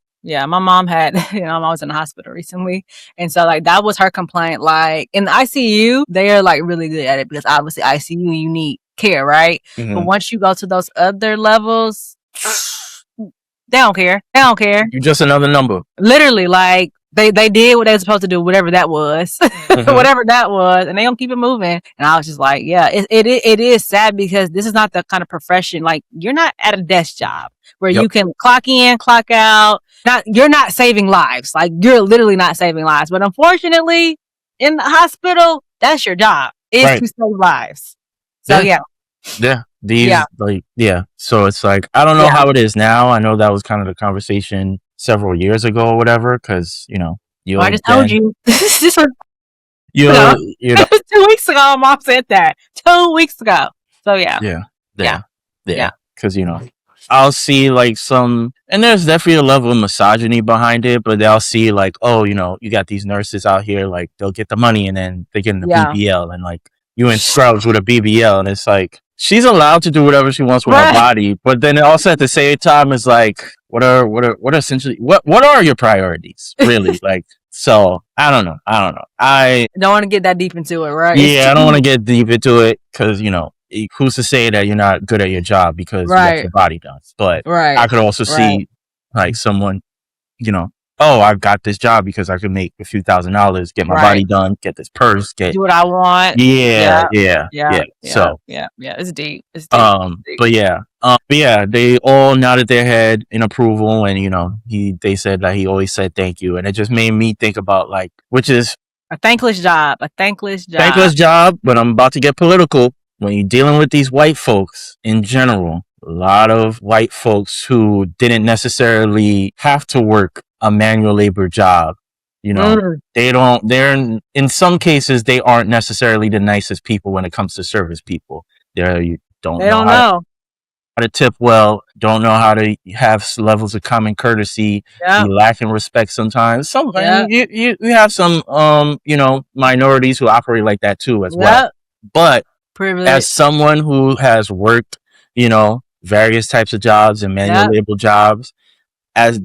My mom had, I was in the hospital recently. And so like, that was her complaint. Like, in the ICU, they are like really good at it because obviously ICU, you need care, right? Mhm. But once you go to those other levels, they don't care. They don't care. You're just another number. Literally, like, they did what they were supposed to do, whatever that was, whatever that was, and they don't keep it moving. And I was just like, yeah, it is sad because this is not the kind of profession, like, you're not at a desk job where you can clock in, clock out. You're not saving lives. Like, you're literally not saving lives. But unfortunately, in the hospital, that's your job, is to save lives. So yeah. So it's like, I don't know how it is now. I know that was kind of the conversation several years ago or whatever, because I just told you. This is 2 weeks ago. Mom said that 2 weeks ago. So yeah. Because I'll see like some, and there's definitely a level of misogyny behind it, but they'll see like, oh, you got these nurses out here, like, they'll get the money and then they get in the BBL, and like, you in scrubs with a BBL, and it's like, she's allowed to do whatever she wants with her body, but then also at the same time is like, what are your priorities, really? Like, so I don't know. I don't want to get that deep into it, right? Yeah, I don't want to get deep into it because who's to say that you're not good at your job because what your body does? But I could also see like someone, oh, I've got this job because I could make a few $1,000s, get my body done, get this purse, do what I want. Yeah. So it's deep. It's deep. But yeah, they all nodded their head in approval, and they said that he always said thank you, and it just made me think about, like, which is a thankless job. But I'm about to get political. When you're dealing with these white folks in general, a lot of white folks who didn't necessarily have to work a manual labor job, they're in some cases, they aren't necessarily the nicest people when it comes to service people. They don't know how to tip well, don't know how to have levels of common courtesy, be lacking respect sometimes. You have some minorities who operate like that too as well. But privilege. As someone who has worked, various types of jobs and manual labor jobs, as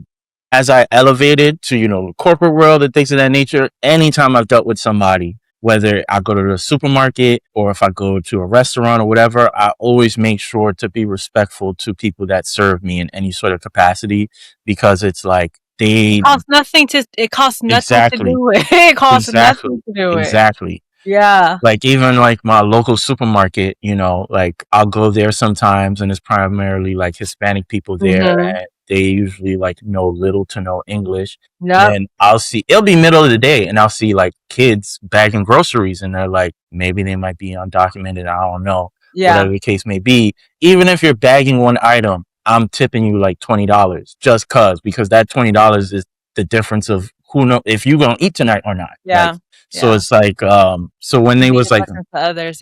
I elevated to, the corporate world and things of that nature, anytime I've dealt with somebody, whether I go to the supermarket or if I go to a restaurant or whatever, I always make sure to be respectful to people that serve me in any sort of capacity, because it's like, it costs nothing to do it. It costs nothing to do it. Exactly. Yeah. Like, even like my local supermarket, like, I'll go there sometimes and it's primarily like Hispanic people there, and they usually like know little to no English. And it'll be middle of the day and I'll see like kids bagging groceries, and they're like, maybe they might be undocumented, I don't know. Whatever the case may be. Even if you're bagging one item, I'm tipping you like $20 because that $20 is the difference of who know if you're gonna eat tonight or not. So it's like, so when they was like, others,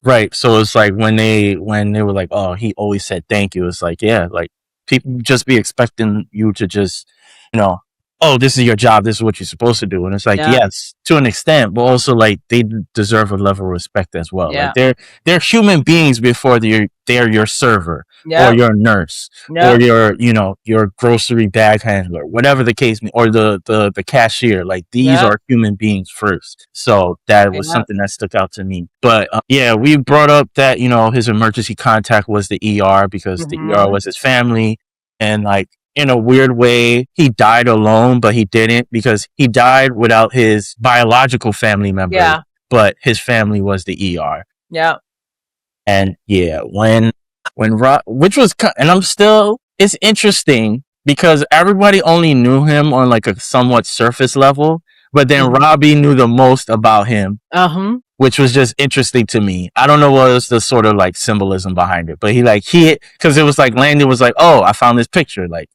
right. So it's like when they were like, oh, he always said thank you. It's like, yeah, like, people just be expecting you to just, oh, this is your job, this is what you're supposed to do. And it's like, yes, to an extent, but also like, they deserve a level of respect as well. Like, they're human beings before they're your server or your nurse or your grocery bag handler, whatever the case, or the cashier. Like, these are human beings first. So that was something that stuck out to me. But we brought up that, his emergency contact was the ER because the ER was his family. And like, in a weird way, he died alone, but he didn't, because he died without his biological family member. Yeah. But his family was the ER. Yeah. And yeah, when which was, and I'm still, it's interesting because everybody only knew him on like a somewhat surface level, but then Robbie knew the most about him. Which was just interesting to me. I don't know what was the sort of like symbolism behind it, but because it was like Landon was like, oh, I found this picture. Like,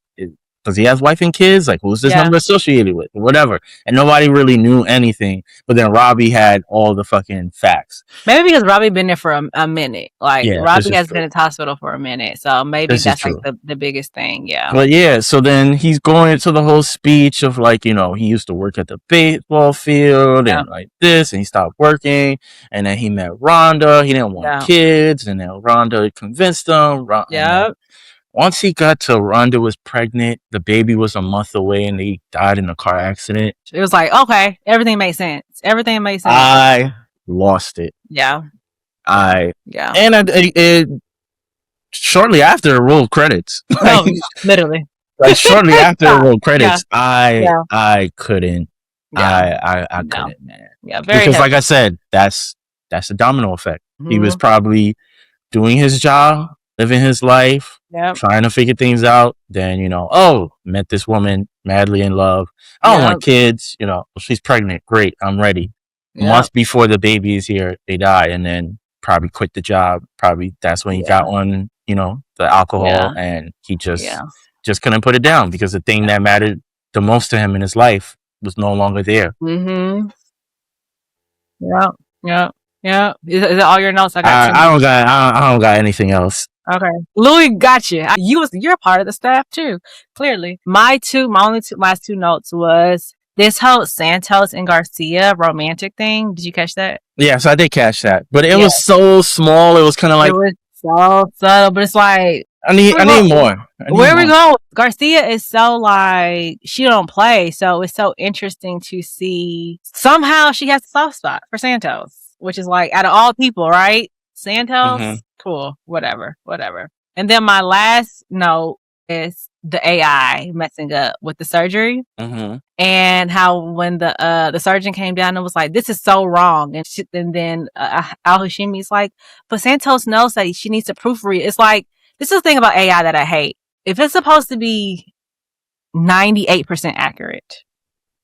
does he have wife and kids? Like, who's this number associated with? Whatever. And nobody really knew anything. But then Robbie had all the fucking facts. Maybe because Robbie been there for a minute. Like, Robbie has been in the hospital for a minute. So maybe that's like the biggest thing. Yeah. But yeah, so then he's going into the whole speech of like, you know, he used to work at the baseball field and like this, and he stopped working. And then he met Rhonda. He didn't want kids. And then Rhonda convinced him. Once he got to Rhonda was pregnant, the baby was a month away, and he died in a car accident. It was like, okay, everything makes sense. Everything makes sense. I lost it. Yeah. And it shortly after roll credits. Like, literally. Like shortly after roll credits, I couldn't. I couldn't, man. Yeah, very because heavy. like I said, that's a domino effect. He was probably doing his job, living his life, trying to figure things out. Then, you know, met this woman, madly in love. I don't want kids. You know, she's pregnant. Great, I'm ready. Months before the baby is here, they die, and then probably quit the job. Probably that's when he got on, you know, the alcohol, and he just couldn't put it down because the thing that mattered the most to him in his life was no longer there. Yeah. Is that all your notes? I don't got anything else. Okay, Louis got you. You're part of the staff too. Clearly, my last two notes was this whole Santos and Garcia romantic thing. Did you catch that? Yeah, so I did catch that, but it was so small. It was kind of like, it was so subtle, but it's like I need more. Where we go? Garcia is so like, she don't play, so it's so interesting to see. Somehow she has a soft spot for Santos, which is like, out of all people, right? Santos, cool, whatever. And then my last note is the AI messing up with the surgery, and how when the surgeon came down and was like, "This is so wrong," and then Al Hashimi's like, "But Santos knows that she needs to proofread." It's like, this is the thing about AI that I hate. If it's supposed to be 98% accurate,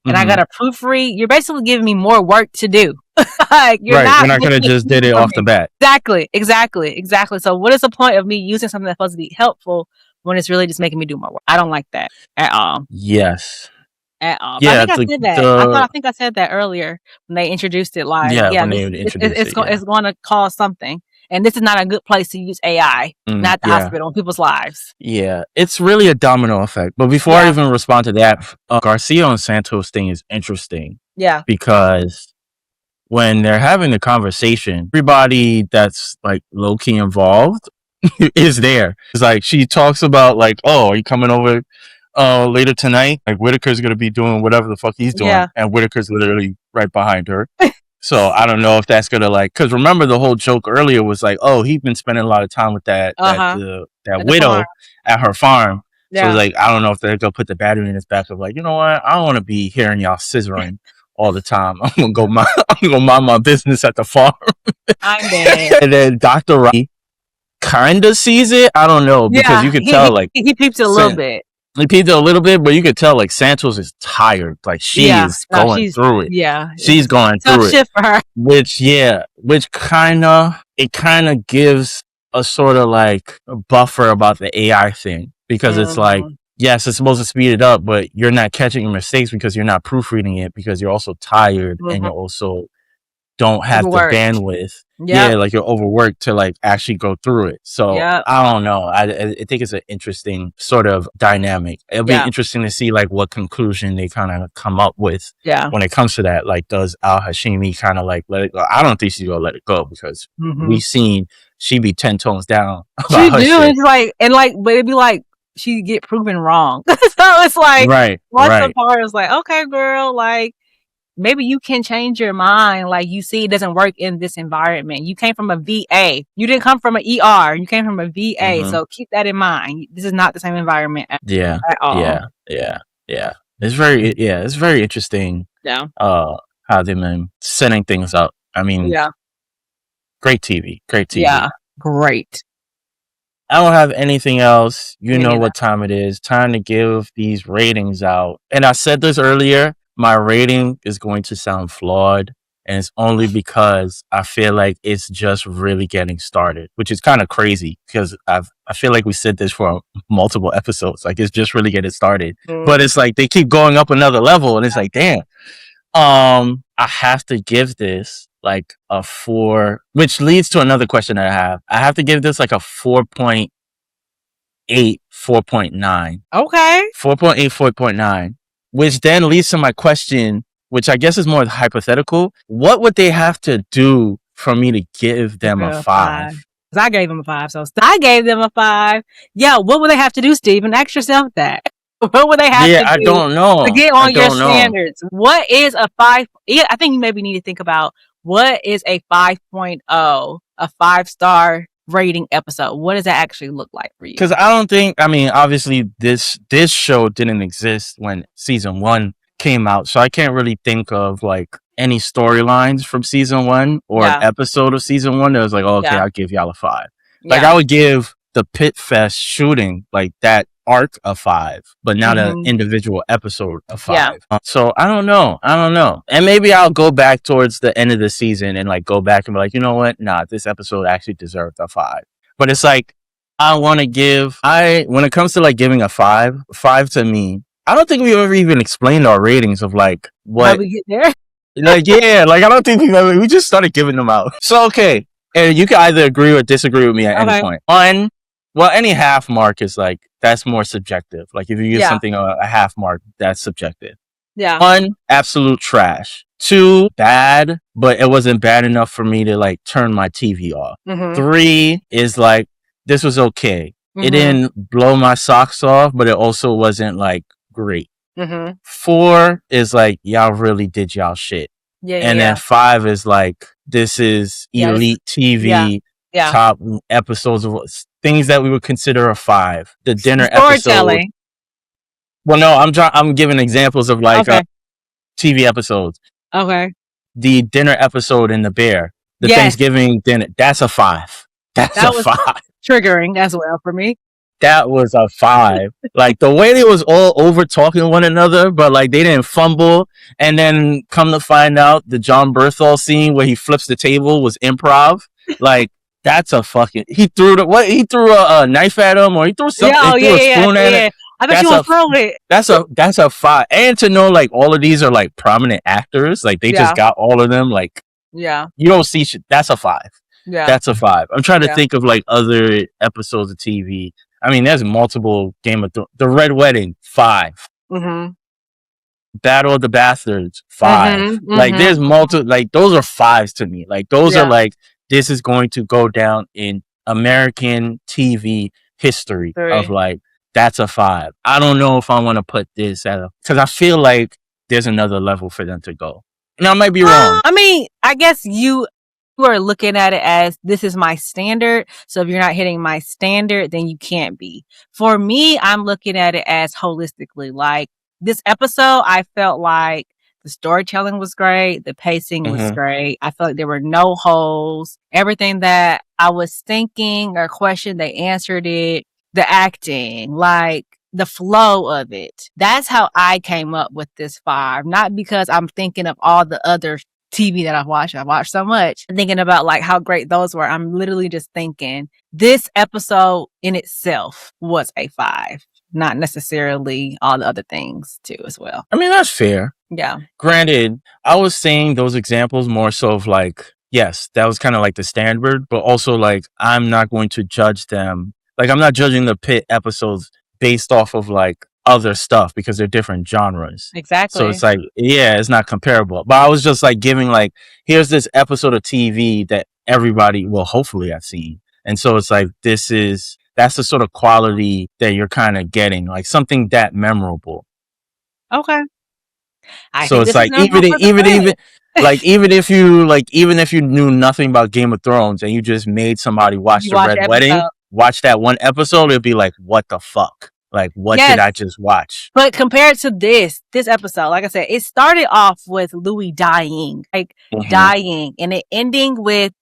and I got to proofread, you're basically giving me more work to do. Like, you're not going to just did it off the bat. Exactly. So what is the point of me using something that's supposed to be helpful when it's really just making me do more work? I don't like that at all. Yes. At all. Yeah, I think I said that. I think I said that earlier when they introduced it. Like, it's going to cause something. And this is not a good place to use AI, not the hospital, and people's lives. Yeah, it's really a domino effect. But before I even respond to that, Garcia and Santos thing is interesting. Yeah. Because when they're having the conversation, everybody that's like low-key involved is there. It's like, she talks about like, oh, are you coming over later tonight? Like, Whitaker's going to be doing whatever the fuck he's doing. And Whitaker's literally right behind her. So I don't know if that's gonna like, because remember the whole joke earlier was like, oh, he's been spending a lot of time with that widow at her farm. So it's like, I don't know if they're gonna put the battery in his back of like, you know what, I don't want to be hearing y'all scissoring all the time. I'm gonna go mind my business at the farm. I'm dead. And then Dr. Robbie kind of sees it. I don't know, because you could tell like he peeps it a little bit. He peeped it a little bit, but you could tell like Santos is tired. Like, she's going through it. Yeah, she's going through it. Shit for her. Which kind of gives a sort of like a buffer about the AI thing, because it's like, yes, it's supposed to speed it up, but you're not catching your mistakes because you're not proofreading it, because you're also tired and you also don't have the bandwidth. Yeah, like you're overworked to like actually go through it. So I don't know. I think it's an interesting sort of dynamic. It'll be interesting to see like what conclusion they kind of come up with when it comes to that. Like, does Al Hashimi kind of like let it go? I don't think she's gonna let it go, because we've seen she be 10 tones down. She do. It's like, and like, but it'd be like she get proven wrong. So it's like, right. The part is like, okay, girl, like, maybe you can change your mind. Like, you see it doesn't work in this environment. You came from a VA. You didn't come from an ER. You came from a VA. Mm-hmm. So keep that in mind. This is not the same environment at all. Yeah. It's very interesting. Yeah. How they've been setting things up. I mean, Yeah. great TV. Yeah. Great. I don't have anything else. You Me know neither. what time it is. Time to give these ratings out. And I said this earlier. My rating is going to sound flawed. And it's only because I feel like it's just really getting started, which is kind of crazy because I feel like we said this for multiple episodes. Like, it's just really getting started. But it's like they keep going up another level, and it's like, damn. I have to give this like a 4, which leads to another question that I have. I have to give this like a 4.8, 4.9. Okay. 4.8, 4.9, which then leads to my question, which I guess is more hypothetical. What would they have to do for me to give them a 5? Because I gave them a 5. So I gave them a 5. Yeah, what would they have to do, Steven? Ask yourself that. What would they have to do? I don't know. To get on your standards. What is a 5? Yeah, I think you maybe need to think about what is a 5.0, a 5-star rating episode. What does that actually look like for you? Because I don't think, I mean, obviously this show didn't exist when season 1 came out, so I can't really think of like any storylines from season 1 or an episode of season 1 that was like, oh, okay, I'll give y'all a 5. Like, I would give the Pitt Fest shooting, like that arc, a 5, but not an individual episode a 5. So I don't know. And maybe I'll go back towards the end of the season and like go back and be like, you know what? Nah, this episode actually deserved a 5. But it's like, I want to give, when it comes to like giving a 5 to me, I don't think we ever even explained our ratings of like what. How we get there? Like, yeah, like I don't think we just started giving them out. So, okay. And you can either agree or disagree with me at any point. Any half mark is like, that's more subjective. Like, if you give something a half mark, that's subjective. 1, absolute trash. 2, bad, but it wasn't bad enough for me to like turn my TV off. 3 is like, this was okay. It didn't blow my socks off, but it also wasn't like great. 4 is like, y'all really did y'all shit. Then 5 is like, this is elite TV, top episodes of things that we would consider a 5. The dinner episode. Well, no, I'm giving examples of like TV episodes. Okay. The dinner episode in the bear, the Thanksgiving dinner, that's a 5. That was a 5. Triggering as well for me. That was a 5. Like, the way they was all over talking to one another, but like they didn't fumble. And then come to find out the John Berthal scene where he flips the table was improv. Like, that's a fucking, he threw a knife at him, or he threw something, threw a spoon at it. I bet you won't throw it. That's a 5. And to know like all of these are like prominent actors, like they just got all of them. Like, you don't see shit. That's a 5. That's a 5. I'm trying to think of like other episodes of TV. I mean, there's multiple Game of Thrones. The Red Wedding, 5. Battle of the Bastards, 5. Like, there's multiple, like, those are 5s to me. Like, those are like, this is going to go down in American TV history of like, that's a 5. I don't know if I want to put this at because I feel like there's another level for them to go. And I might be wrong. I mean, I guess you are looking at it as, this is my standard. So if you're not hitting my standard, then you can't be. For me, I'm looking at it as holistically. Like, this episode, I felt like the storytelling was great. The pacing was great. I felt like there were no holes. Everything that I was thinking or questioned, they answered it. The acting, like the flow of it. That's how I came up with this 5. Not because I'm thinking of all the other TV that I've watched. I've watched so much. Thinking about like how great those were. I'm literally just thinking this episode in itself was a 5. Not necessarily all the other things too as well. I mean, that's fair. Yeah. Granted, I was saying those examples more so of like, yes, that was kind of like the standard, but also like, I'm not going to judge them. Like, I'm not judging the Pitt episodes based off of like other stuff because they're different genres. Exactly. So it's like, it's not comparable. But I was just like giving like, here's this episode of TV that everybody will hopefully have seen. And so it's like, that's the sort of quality that you're kind of getting, like something that memorable. Okay. I So think it's this is like number one for the thread. even if you knew nothing about Game of Thrones and you just made somebody watch You the watch Red the Wedding, episode. watch that one episode, it'd be like, what the fuck? Like, what did Yes. I just watch? But compared to this episode, like I said, it started off with Louis dying, dying, and it ending with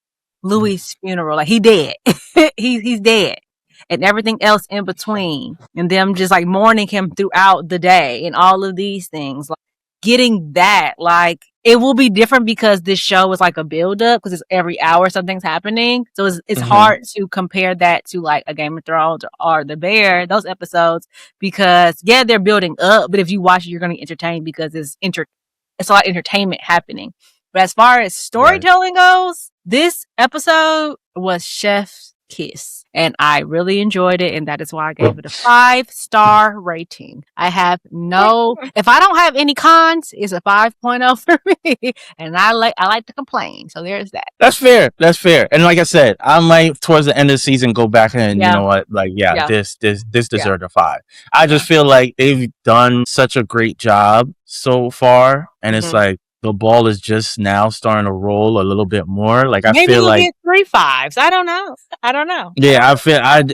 Louis' funeral. Like, he dead. he's dead. And everything else in between. And them just like mourning him throughout the day and all of these things. Like, getting that, like, it will be different because this show is like a build up because it's every hour something's happening. So it's hard to compare that to like a Game of Thrones or The Bear, those episodes, because yeah, they're building up, but if you watch it, you're going to be entertained because it's a lot of entertainment happening. But as far as storytelling goes, this episode was chef's kiss. And I really enjoyed it. And that is why I gave it a 5-star rating. I have if I don't have any cons, it's a 5.0 for me. And I like to complain. So there's that. That's fair. And like I said, I might towards the end of the season go back and you know what, like, this deserved a 5. I just feel like they've done such a great job so far. And it's like, the ball is just now starting to roll a little bit more. Like, I feel like get 3 5s. I don't know. Yeah,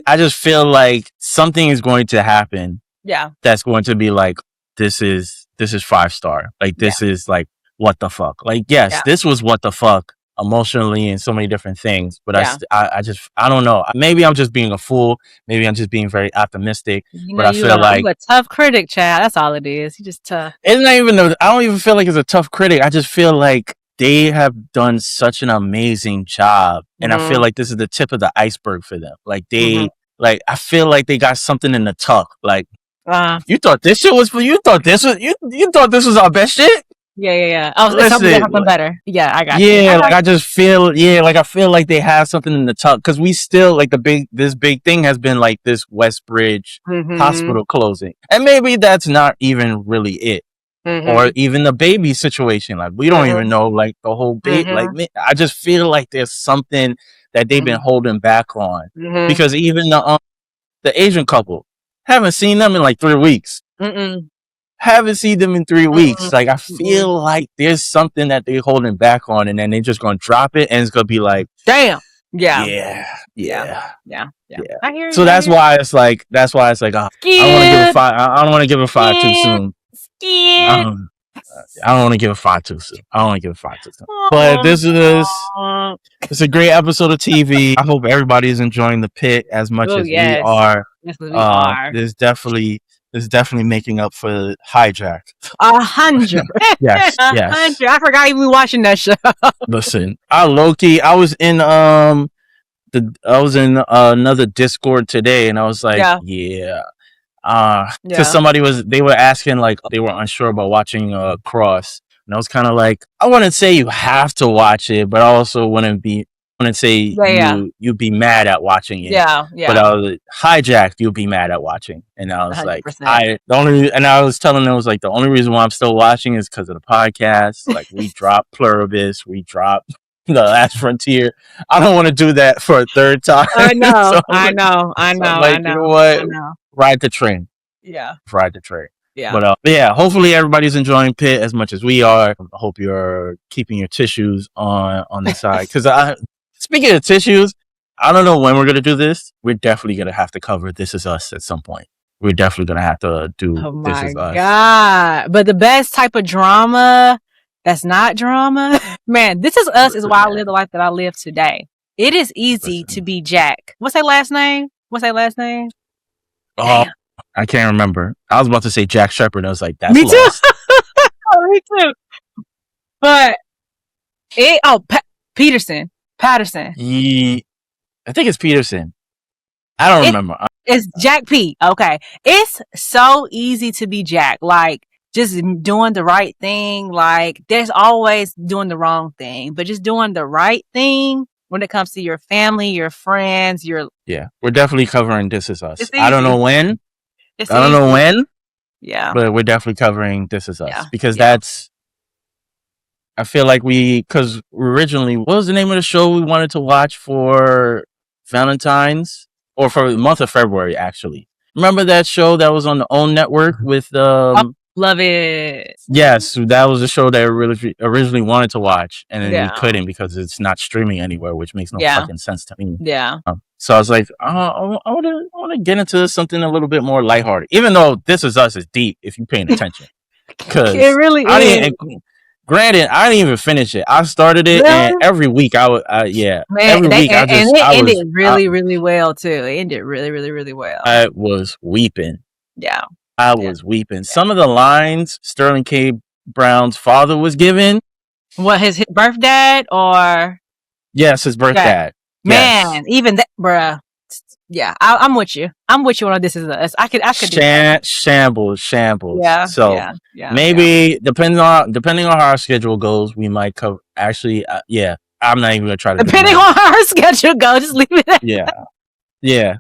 I just feel like something is going to happen. Yeah. That's going to be like, this is 5-star. Like, this is like, what the fuck? Like, yes, this was what the fuck emotionally and so many different things. But I don't know. Maybe I'm just being a fool. Maybe I'm just being very optimistic. But I feel like you're a tough critic, child. That's all it is. You're just tough. It's not even I don't even feel like it's a tough critic. I just feel like they have done such an amazing job. And I feel like this is the tip of the iceberg for them. Like like, I feel like they got something in the tuck. Like, you thought this shit was you thought this was our best shit? Yeah. Oh, it's something better. Yeah, I got you. Yeah, like, I just feel, like, I feel like they have something in the tuck. Cause we still, like, this big thing has been like this Westbridge hospital closing. And maybe that's not even really it. Or even the baby situation. Like, we don't even know, like, the whole baby. Like, I just feel like there's something that they've been holding back on. Because even the Asian couple, haven't seen them in like 3 weeks. Haven't seen them in 3 weeks. Like, I feel like there's something that they're holding back on, and then they're just gonna drop it, and it's gonna be like, damn. Yeah. I hear you. So that's why it's like, oh, I don't want to give a 5. I don't want to give a 5 too soon. I don't want to give a 5 too soon. But this is it's a great episode of TV. I hope everybody is enjoying the Pit as much as we are. Yes, we are. There's definitely making up for Hijack. 100. Yes. 100. I forgot you were watching that show. Listen, I was in another Discord today, and I was like, because they were asking, like, they were unsure about watching Cross, and I was kind of like, I wouldn't say you have to watch it, but I also wouldn't say you'd be mad at watching it. But I was Hijacked, you'll be mad at watching, and I was 100%. Like, I was telling them, it was like, the only reason why I'm still watching is because of the podcast. Like, we dropped Pluribus, we dropped The Last Frontier. I don't want to do that for a third time. I know. I know. You know what? Ride the train. Ride the train. But hopefully everybody's enjoying Pitt as much as we are. I hope you're keeping your tissues on the side. Because speaking of tissues, I don't know when we're going to do this. We're definitely going to have to cover This Is Us at some point. We're definitely going to have to do This Is Us. Oh my God. But the best type of drama that's not drama, man, This Is Us is why I live the life that I live today. It is easy to be Jack. What's that last name? Oh, I can't remember. I was about to say Jack Shepherd. I was like, that's Me too. lost. Me too. But Patterson. I think it's Peterson. I don't remember. It's Jack P. Okay. It's so easy to be Jack. Like, just doing the right thing. Like, there's always doing the wrong thing, but just doing the right thing when it comes to your family, your friends, we're definitely covering This Is Us. I don't know when. Yeah. But we're definitely covering This Is Us because that's, I feel like because originally, what was the name of the show we wanted to watch for Valentine's or for the month of February, actually? Remember that show that was on the OWN network with, Love it. Yes, that was a show that I really originally wanted to watch, and then we Yeah. couldn't because it's not streaming anywhere, which makes no Yeah. fucking sense to me. Yeah. So I was like, I want to get into something a little bit more lighthearted, even though This Is Us is deep if you're paying attention. Because It really I is. didn't. Granted, I didn't even finish it. I started it, Really? and every week I would, yeah, Man, every week and it ended really well too. It ended really well. I was weeping. Yeah. I was weeping. Some of the lines Sterling K. Brown's father was given. What, his birth dad or? Yes, his birth dad. Man, yes. even that, bruh. Yeah, I'm with you. I'm with you on This Is Us. I could do that. Shambles. Yeah. So maybe depending on how our schedule goes, we might cover. Actually, yeah. I'm not even gonna try to. Depending on how our schedule goes, just leave it. Yeah.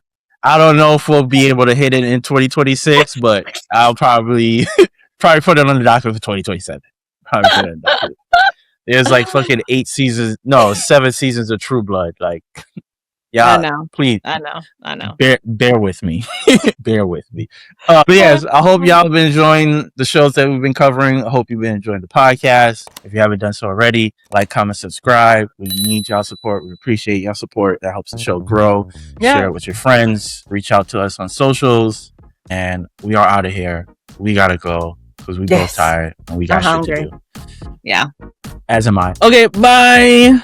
I don't know if we'll be able to hit it in 2026, but I'll probably put it on the docket for 2027. Probably put it on the docket. There's like fucking 7 seasons of True Blood. Like, yeah, I know. Please, I know. Bear with me. Bear with me. But yes, I hope y'all have been enjoying the shows that we've been covering. I hope you've been enjoying the podcast. If you haven't done so already, like, comment, subscribe. We need y'all support. We appreciate y'all support. That helps the show grow. Share it with your friends. Reach out to us on socials. And we are out of here. We gotta go because we both tired and we got shit to do. Yeah. As am I. Okay, bye.